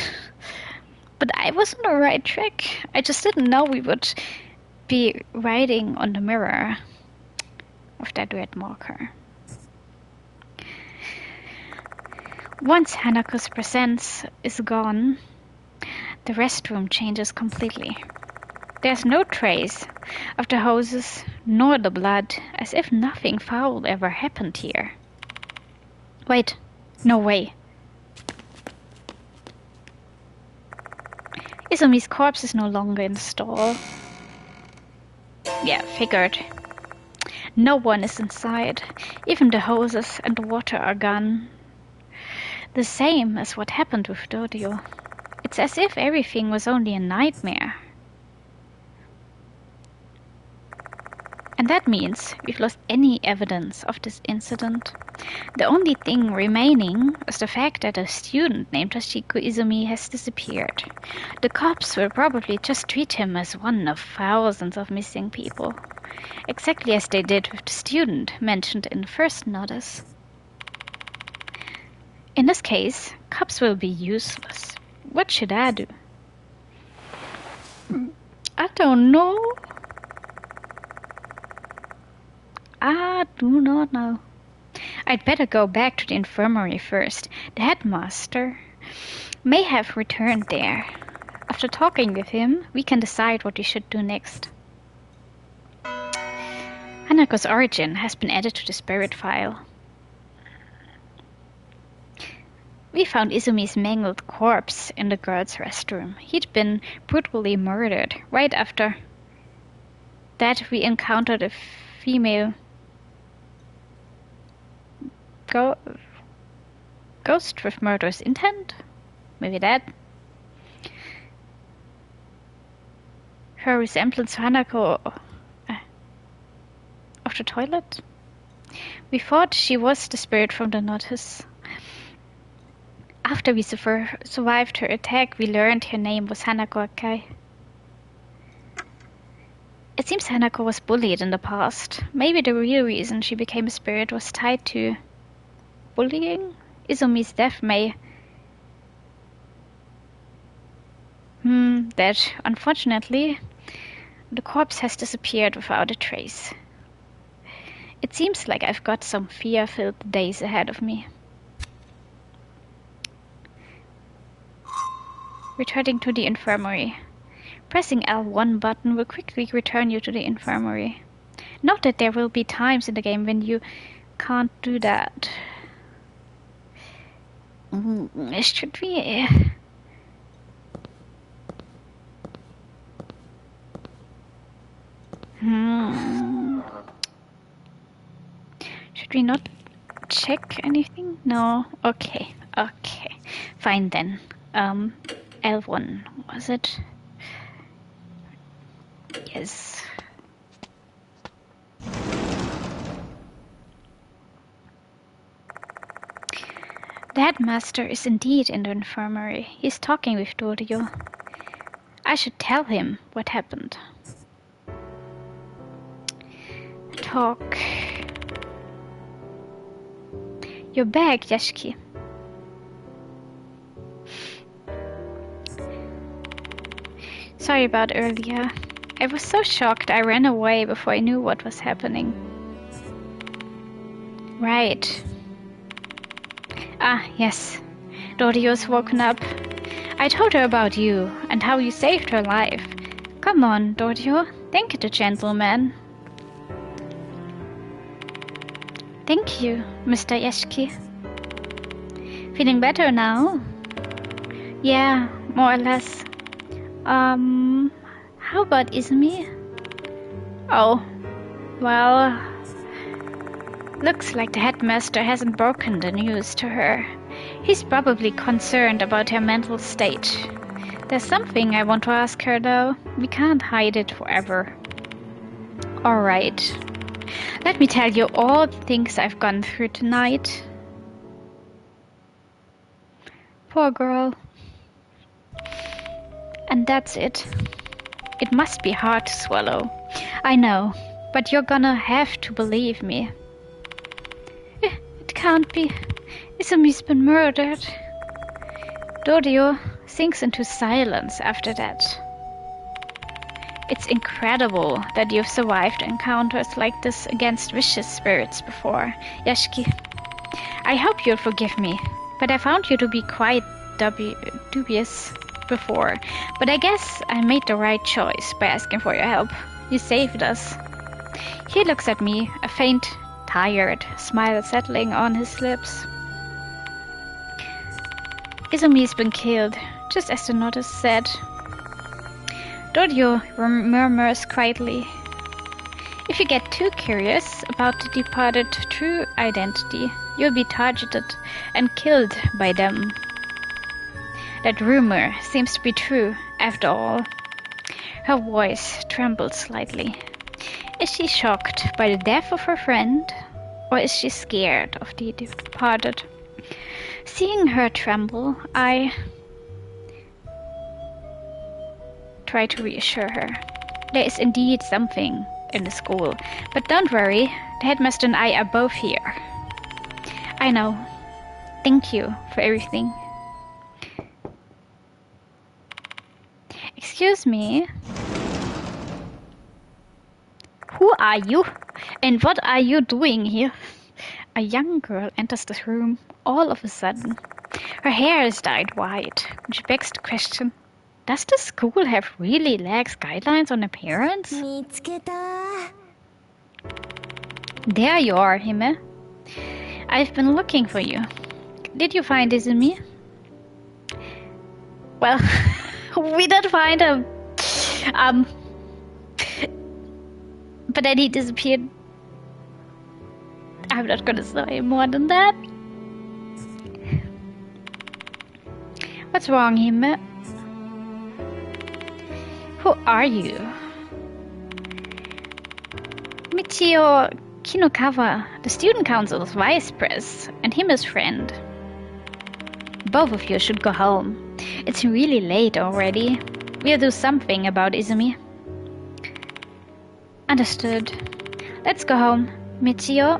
But I was on the right track. I just didn't know we would be writing on the mirror with that red marker. Once Hanako's presence is gone, the restroom changes completely. There's no trace of the hoses nor the blood, as if nothing foul ever happened here. Wait, no way. Izumi's corpse is no longer in the stall. Yeah, figured. No one is inside. Even the hoses and the water are gone. The same as what happened with Dodio. It's as if everything was only a nightmare. And that means we've lost any evidence of this incident. The only thing remaining is the fact that a student named Toshiko Izumi has disappeared. The cops will probably just treat him as one of thousands of missing people. Exactly as they did with the student mentioned in the first notice. In this case, cops will be useless. What should I do? I don't know. I do not know. I'd better go back to the infirmary first. The headmaster may have returned there. After talking with him, we can decide what we should do next. Hanako's origin has been added to the spirit file. We found Izumi's mangled corpse in the girls' restroom. He'd been brutally murdered. Right after that, we encountered a female ghost with murderous intent? Maybe that? Her resemblance to Hanako of the toilet? We thought she was the spirit from the notice. After we survived her attack, we learned her name was Hanako Akai. It seems Hanako was bullied in the past. Maybe the real reason she became a spirit was tied to bullying? Izumi's death may... that, unfortunately, the corpse has disappeared without a trace. It seems like I've got some fear-filled days ahead of me. Returning to the infirmary. Pressing L1 button will quickly return you to the infirmary. Note that there will be times in the game when you can't do that. Should we... Should we not check anything? No? Okay. Okay. Fine then. L1, was it? Yes. The headmaster is indeed in the infirmary. He's talking with Dorio. I should tell him what happened. Talk. You're back, Yashiki. Sorry about earlier. I was so shocked I ran away before I knew what was happening. Right. Ah, yes. Dorio's woken up. I told her about you and how you saved her life. Come on, Dorio. Thank the gentleman. Thank you, Mr. Yashiki. Feeling better now? Yeah, more or less. How about Izumi? Oh, well, looks like the headmaster hasn't broken the news to her. He's probably concerned about her mental state. There's something I want to ask her though. We can't hide it forever. Alright. Let me tell you all the things I've gone through tonight. Poor girl. And that's it. It must be hard to swallow. I know, but you're gonna have to believe me. It can't be. Izumi's been murdered. Dorio sinks into silence after that. It's incredible that you've survived encounters like this against vicious spirits before, Yashiki. I hope you'll forgive me, but I found you to be quite dubious before. But I guess I made the right choice by asking for your help. You saved us. He looks at me, a faint, tired smile settling on his lips. Izumi's been killed, just as the notice said. Dorio murmurs quietly. If you get too curious about the departed true identity, you'll be targeted and killed by them. That rumor seems to be true, after all. Her voice trembled slightly. Is she shocked by the death of her friend, or is she scared of the departed? Seeing her tremble, I try to reassure her. There is indeed something in the school, but don't worry, the headmaster and I are both here. I know. Thank you for everything. Excuse me. Who are you? And what are you doing here? A young girl enters the room all of a sudden. Her hair is dyed white, which begs the question, does the school have really lax guidelines on appearance? There you are, Hime. I've been looking for you. Did you find Izumi? Well, we did find him. But then he disappeared. I'm not gonna say more than that. What's wrong, Hime? Who are you? Michio Kinokawa, the student council's vice pres, and Hime's friend. Both of you should go home. It's really late already. We'll do something about Izumi. Understood. Let's go home, Michio.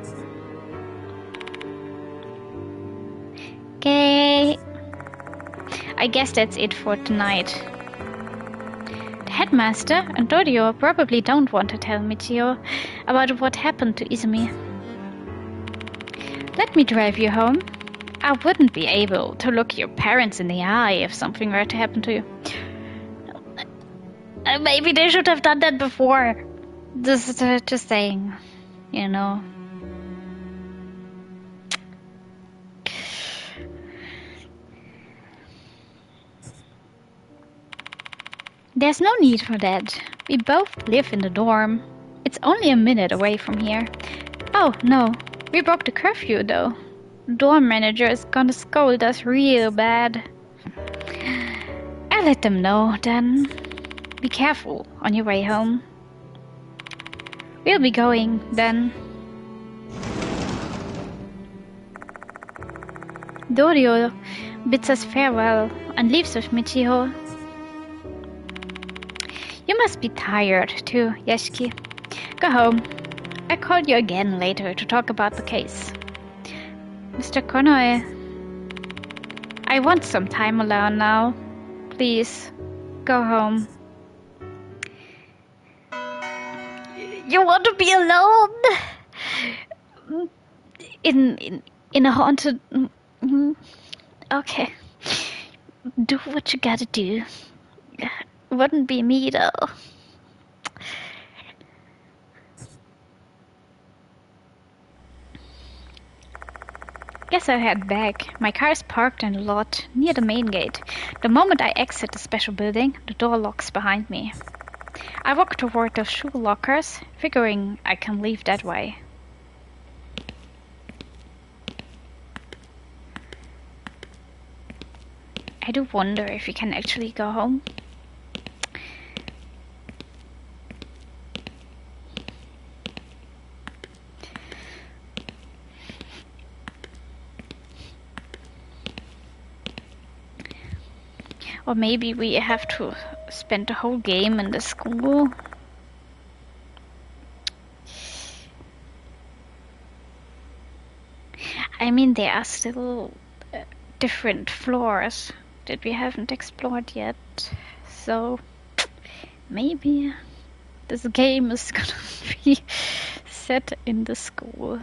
Okay. I guess that's it for tonight. The headmaster and Dorio probably don't want to tell Michio about what happened to Izumi. Let me drive you home. I wouldn't be able to look your parents in the eye if something were to happen to you. Maybe they should have done that before. Just saying, you know. There's no need for that. We both live in the dorm. It's only a minute away from here. Oh, no. We broke the curfew, though. The dorm manager is gonna scold us real bad. I'll let them know, then. Be careful on your way home. We'll be going, then. Dorio bids us farewell and leaves with Michiho. You must be tired, too, Yashiki. Go home. I'll call you again later to talk about the case. Mr. Konoe, I want some time alone now. Please, go home. You want to be alone? In a haunted... Okay. Do what you gotta do. Wouldn't be me, though. Guess I'll head back. My car is parked in the lot near the main gate. The moment I exit the special building, the door locks behind me. I walk toward the shoe lockers, figuring I can leave that way. I do wonder if we can actually go home. Or maybe we have to spend the whole game in the school. I mean, there are still different floors. that we haven't explored yet. So maybe this game is gonna be set in the school.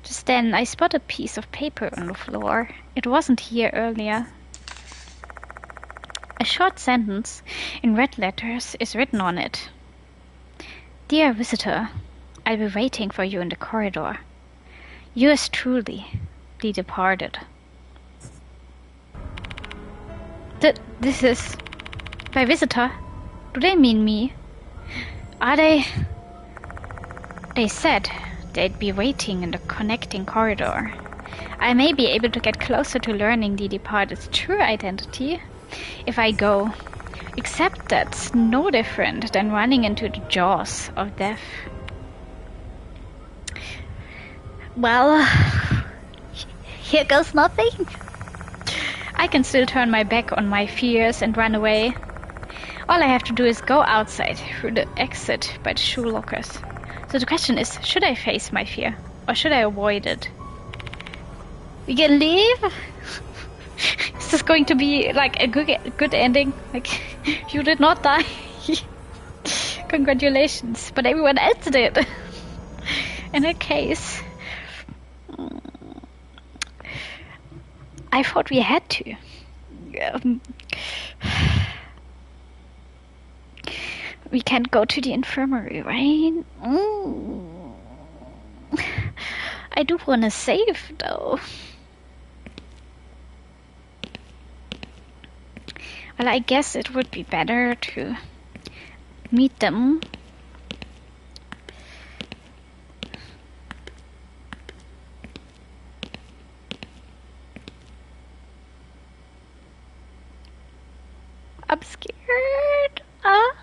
Just then I spot a piece of paper on the floor. It wasn't here earlier. A short sentence in red letters is written on it. Dear visitor, I'll be waiting for you in the corridor. Yours truly, the departed. This is... By visitor? Do they mean me? Are they... They said they'd be waiting in the connecting corridor. I may be able to get closer to learning the departed's true identity if I go. Except that's no different than running into the jaws of death. Well, here goes nothing. I can still turn my back on my fears and run away. All I have to do is go outside through the exit by the shoe lockers. So the question is, should I face my fear or should I avoid it? We can leave? Is this going to be like a good ending? Like, you did not die. Congratulations, but everyone else did. In that case, I thought we had to. We can't go to the infirmary, right? I do want to save, though. Well, I guess it would be better to meet them. I'm scared. I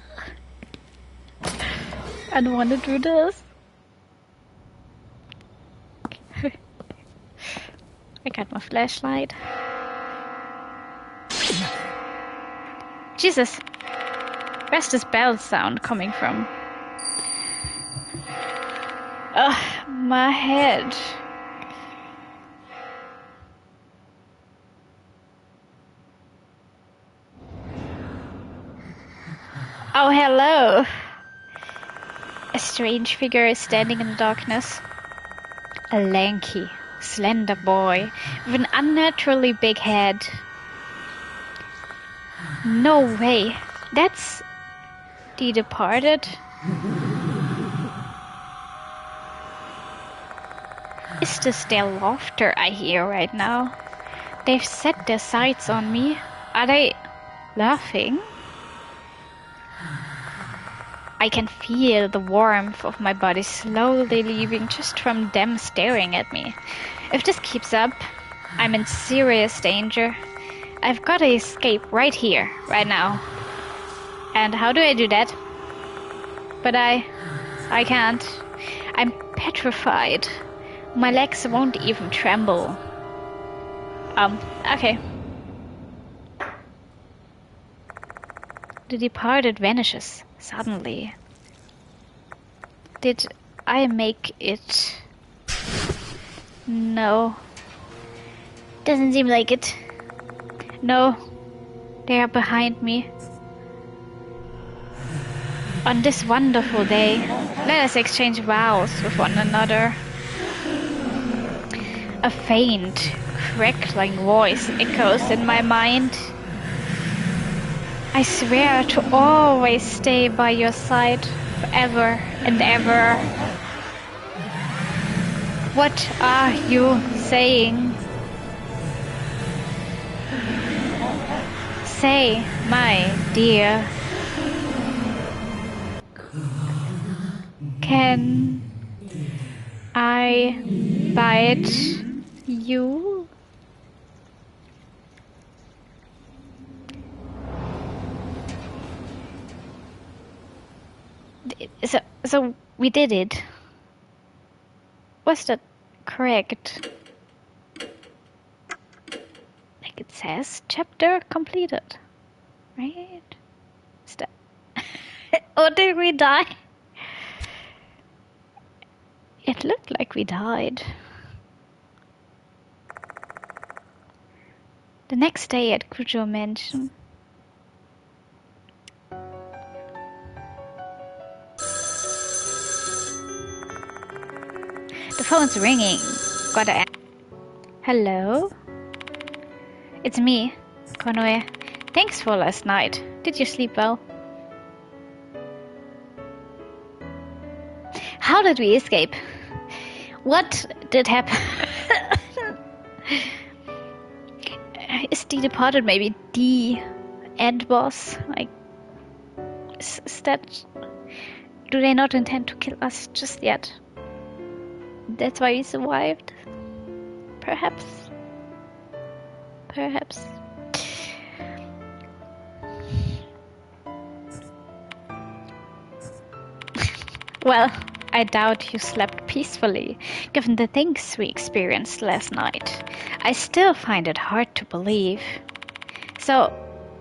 don't want to do this. I got my flashlight. Jesus! Where's this bell sound coming from? Ugh, my head. Oh, hello! A strange figure is standing in the darkness. A lanky, slender boy with an unnaturally big head. No way! That's the departed? Is this their laughter I hear right now? They've set their sights on me. Are they laughing? I can feel the warmth of my body slowly leaving just from them staring at me. If this keeps up, I'm in serious danger. I've got to escape right here, right now. And how do I do that? But I can't. I'm petrified. My legs won't even tremble. Okay. The departed vanishes suddenly. Did I make it? No. Doesn't seem like it. No. They are behind me. On this wonderful day, let us exchange vows with one another. A faint, crackling voice echoes in my mind. I swear to always stay by your side forever and ever. What are you saying? Say, my dear. Can I bite you? So we did it. Was that correct? Like it says, chapter completed, right? Is that... Or did we die? It looked like we died. The next day at Kujo Mansion. The phone's ringing. Gotta answer. Hello? It's me, Konoe. Thanks for last night. Did you sleep well? How did we escape? What did happen? Is the departed maybe the end boss? Like, is that... Do they not intend to kill us just yet? That's why we survived? Perhaps. Perhaps. Well, I doubt you slept peacefully, given the things we experienced last night. I still find it hard to believe. So,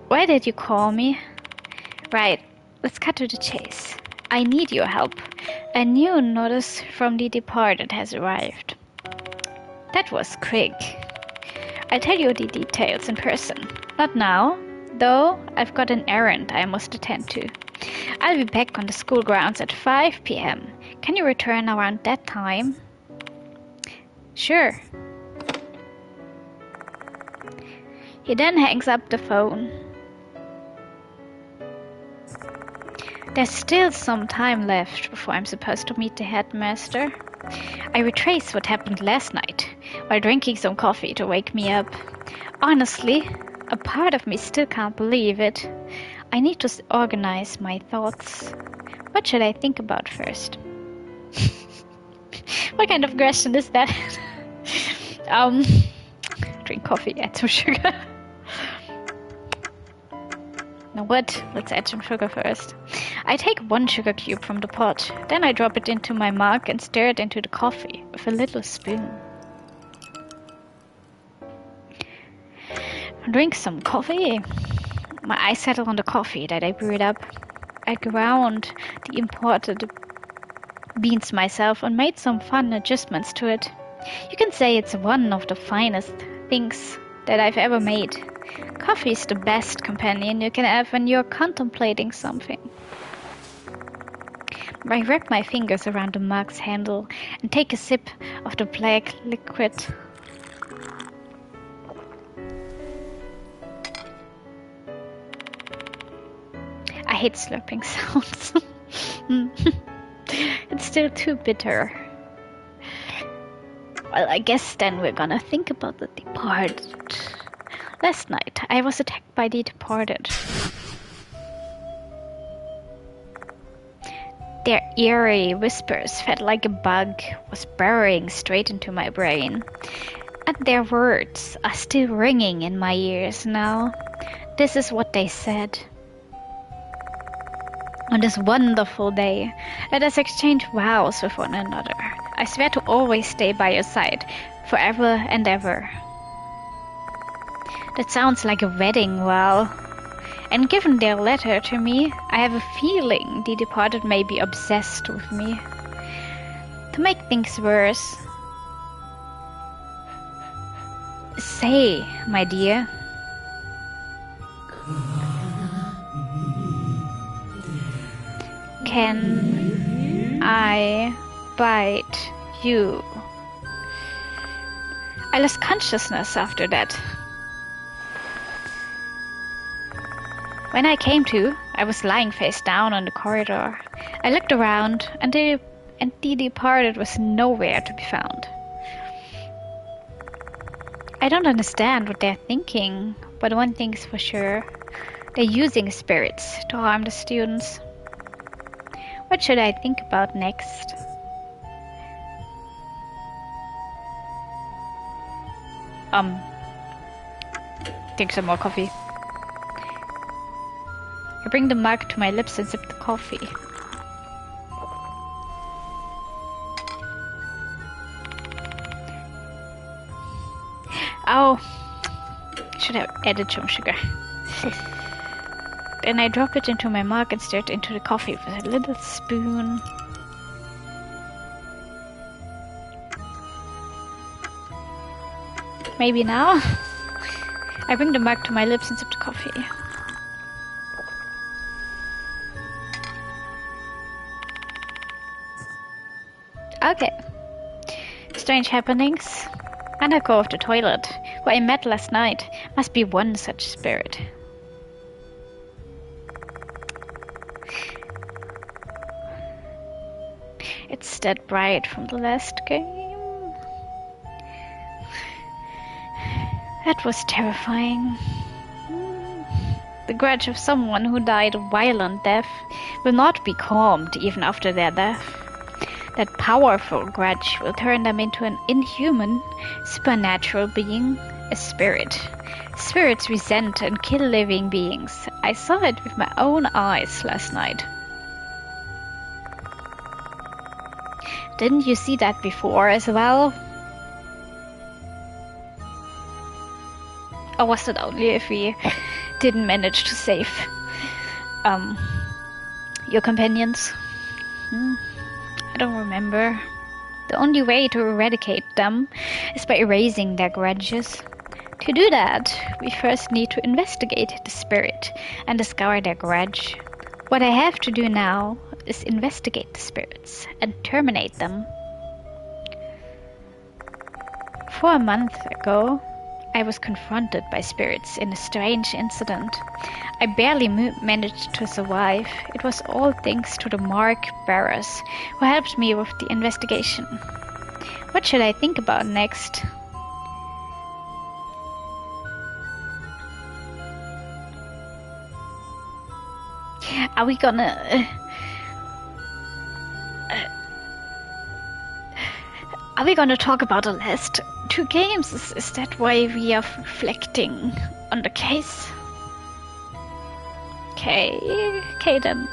why did you call me? Right, let's cut to the chase. I need your help. A new notice from the departed has arrived. That was quick. I'll tell you the details in person. Not now, though I've got an errand I must attend to. I'll be back on the school grounds at 5 p.m. Can you return around that time? Sure. He then hangs up the phone. There's still some time left before I'm supposed to meet the headmaster. I retrace what happened last night while drinking some coffee to wake me up. Honestly, a part of me still can't believe it. I need to organize my thoughts. What should I think about first? What kind of question is that? Drink coffee, add some sugar. Now what? Let's add some sugar first. I take 1 sugar cube from the pot, then I drop it into my mug and stir it into the coffee with a little spoon. Drink some coffee. My eyes settle on the coffee that I brewed up. I ground the imported beans myself and made some fun adjustments to it. You can say it's one of the finest things that I've ever made. Coffee is the best companion you can have when you're contemplating something. I wrap my fingers around the mug's handle and take a sip of the black liquid. I hate slurping sounds. It's still too bitter. Well, I guess then we're gonna think about the departed. Last night, I was attacked by the departed. Their eerie whispers felt like a bug was burrowing straight into my brain. And their words are still ringing in my ears now. This is what they said. On this wonderful day, let us exchange vows with one another. I swear to always stay by your side, forever and ever. That sounds like a wedding vow. And given their letter to me, I have a feeling the departed may be obsessed with me. To make things worse, say, my dear. Can I bite you? I lost consciousness after that. When I came to, I was lying face down on the corridor. I looked around, and the departed was nowhere to be found. I don't understand what they're thinking, but one thing's for sure. They're using spirits to harm the students. What should I think about next? Drink some more coffee. I bring the mug to my lips and sip the coffee. Oh, should have added some sugar. Then I drop it into my mug and stir it into the coffee with a little spoon. Maybe now? I bring the mug to my lips and sip the coffee. Okay. Strange happenings. And I go off the toilet, who I met last night. Must be one such spirit. It's that bright from the last game. That was terrifying. The grudge of someone who died a violent death will not be calmed even after their death. That powerful grudge will turn them into an inhuman, supernatural being, a spirit. Spirits resent and kill living beings. I saw it with my own eyes last night. Didn't you see that before as well? Or was it only if we didn't manage to save your companions? I don't remember. The only way to eradicate them is by erasing their grudges. To do that, we first need to investigate the spirit and discover their grudge. What I have to do now is investigate the spirits and terminate them. 4 months ago, I was confronted by spirits in a strange incident. I barely managed to survive. It was all thanks to the mark bearers who helped me with the investigation. What should I think about next? Are we gonna... Are we gonna talk about the last 2 games? Is that why we are reflecting on the case? Okay then.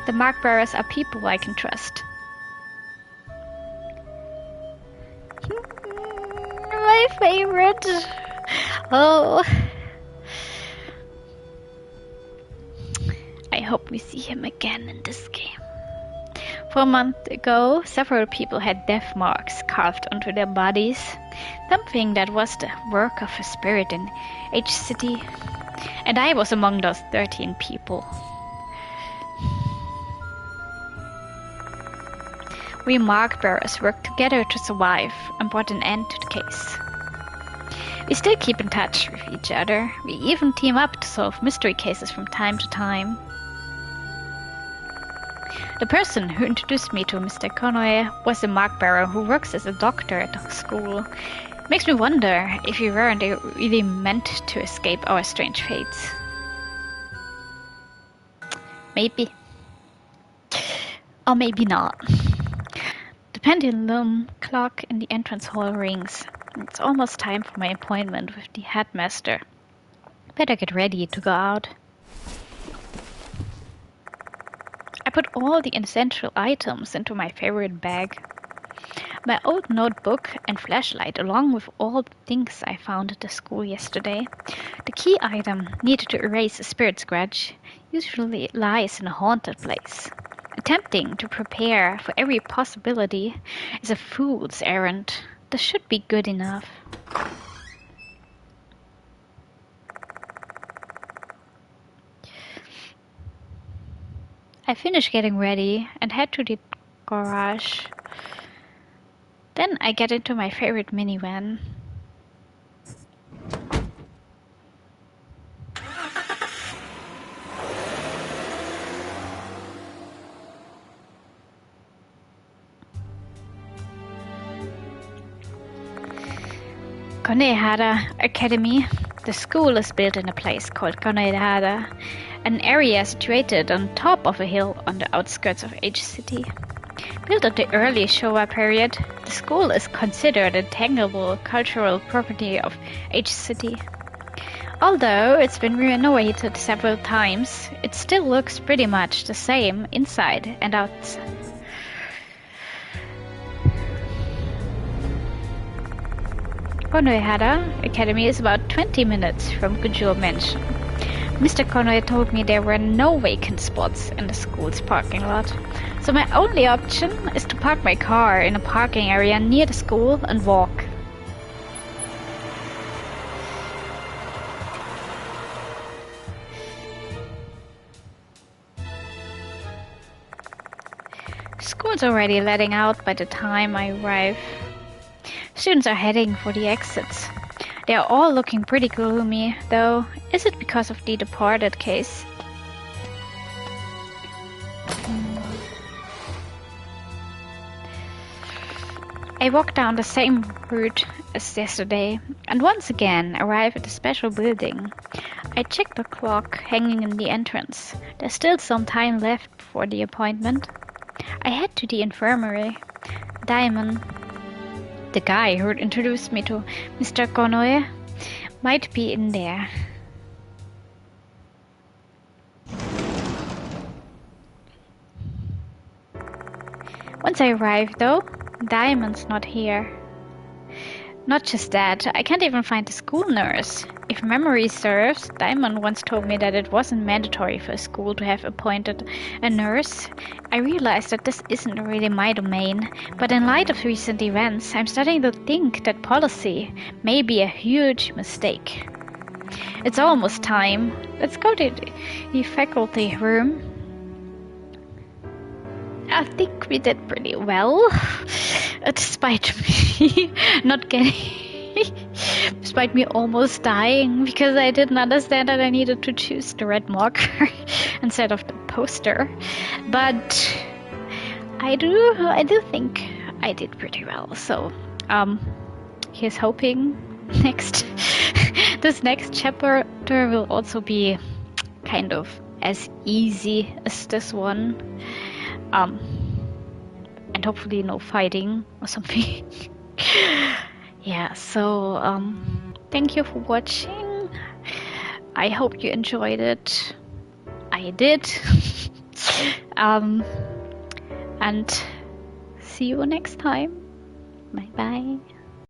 The mark bearers are people I can trust. My favorite. Oh. I hope we see him again in this game. 4 months ago, several people had death marks carved onto their bodies, something that was the work of a spirit in H City, and I was among those 13 people. We mark bearers worked together to survive and brought an end to the case. We still keep in touch with each other. We even team up to solve mystery cases from time to time. The person who introduced me to Mr. Konoe was a mark bearer who works as a doctor at the school. Makes me wonder if we weren't really meant to escape our strange fates. Maybe. Or maybe not. The pendulum clock in the entrance hall rings. It's almost time for my appointment with the headmaster. Better get ready to go out. I put all the essential items into my favorite bag. My old notebook and flashlight, along with all the things I found at the school yesterday. The key item needed to erase a spirit's grudge usually lies in a haunted place. Attempting to prepare for every possibility is a fool's errand. This should be good enough. I finish getting ready and head to the garage. Then I get into my favorite minivan. Konohara Academy. The school is built in a place called Konohara, an area situated on top of a hill on the outskirts of H City. Built at the early Showa period, the school is considered a tangible cultural property of H City. Although it's been renovated several times, it still looks pretty much the same inside and outside. Konohara Academy is about 20 minutes from Kujo Mansion. Mr. Conway told me there were no vacant spots in the school's parking lot, so my only option is to park my car in a parking area near the school and walk. School's already letting out by the time I arrive. Students are heading for the exits. They are all looking pretty gloomy, though. Is it because of the departed case? I walk down the same route as yesterday, and once again arrive at the special building. I check the clock hanging in the entrance. There's still some time left before the appointment. I head to the infirmary. Diamond, the guy who introduced me to Mr. Conway, might be in there. Once I arrive, though, Diamond's not here. Not just that, I can't even find the school nurse. If memory serves, Diamond once told me that it wasn't mandatory for a school to have appointed a nurse. I realize that this isn't really my domain, but in light of recent events, I'm starting to think that policy may be a huge mistake. It's almost time. Let's go to the faculty room. I think we did pretty well, despite me not getting, despite me almost dying because I didn't understand that I needed to choose the red marker instead of the poster. But I do think I did pretty well. So, here's hoping this next chapter will also be kind of as easy as this one. And hopefully no fighting or something. Yeah, so thank you for watching. I hope you enjoyed it. I did. And see you next time. Bye bye.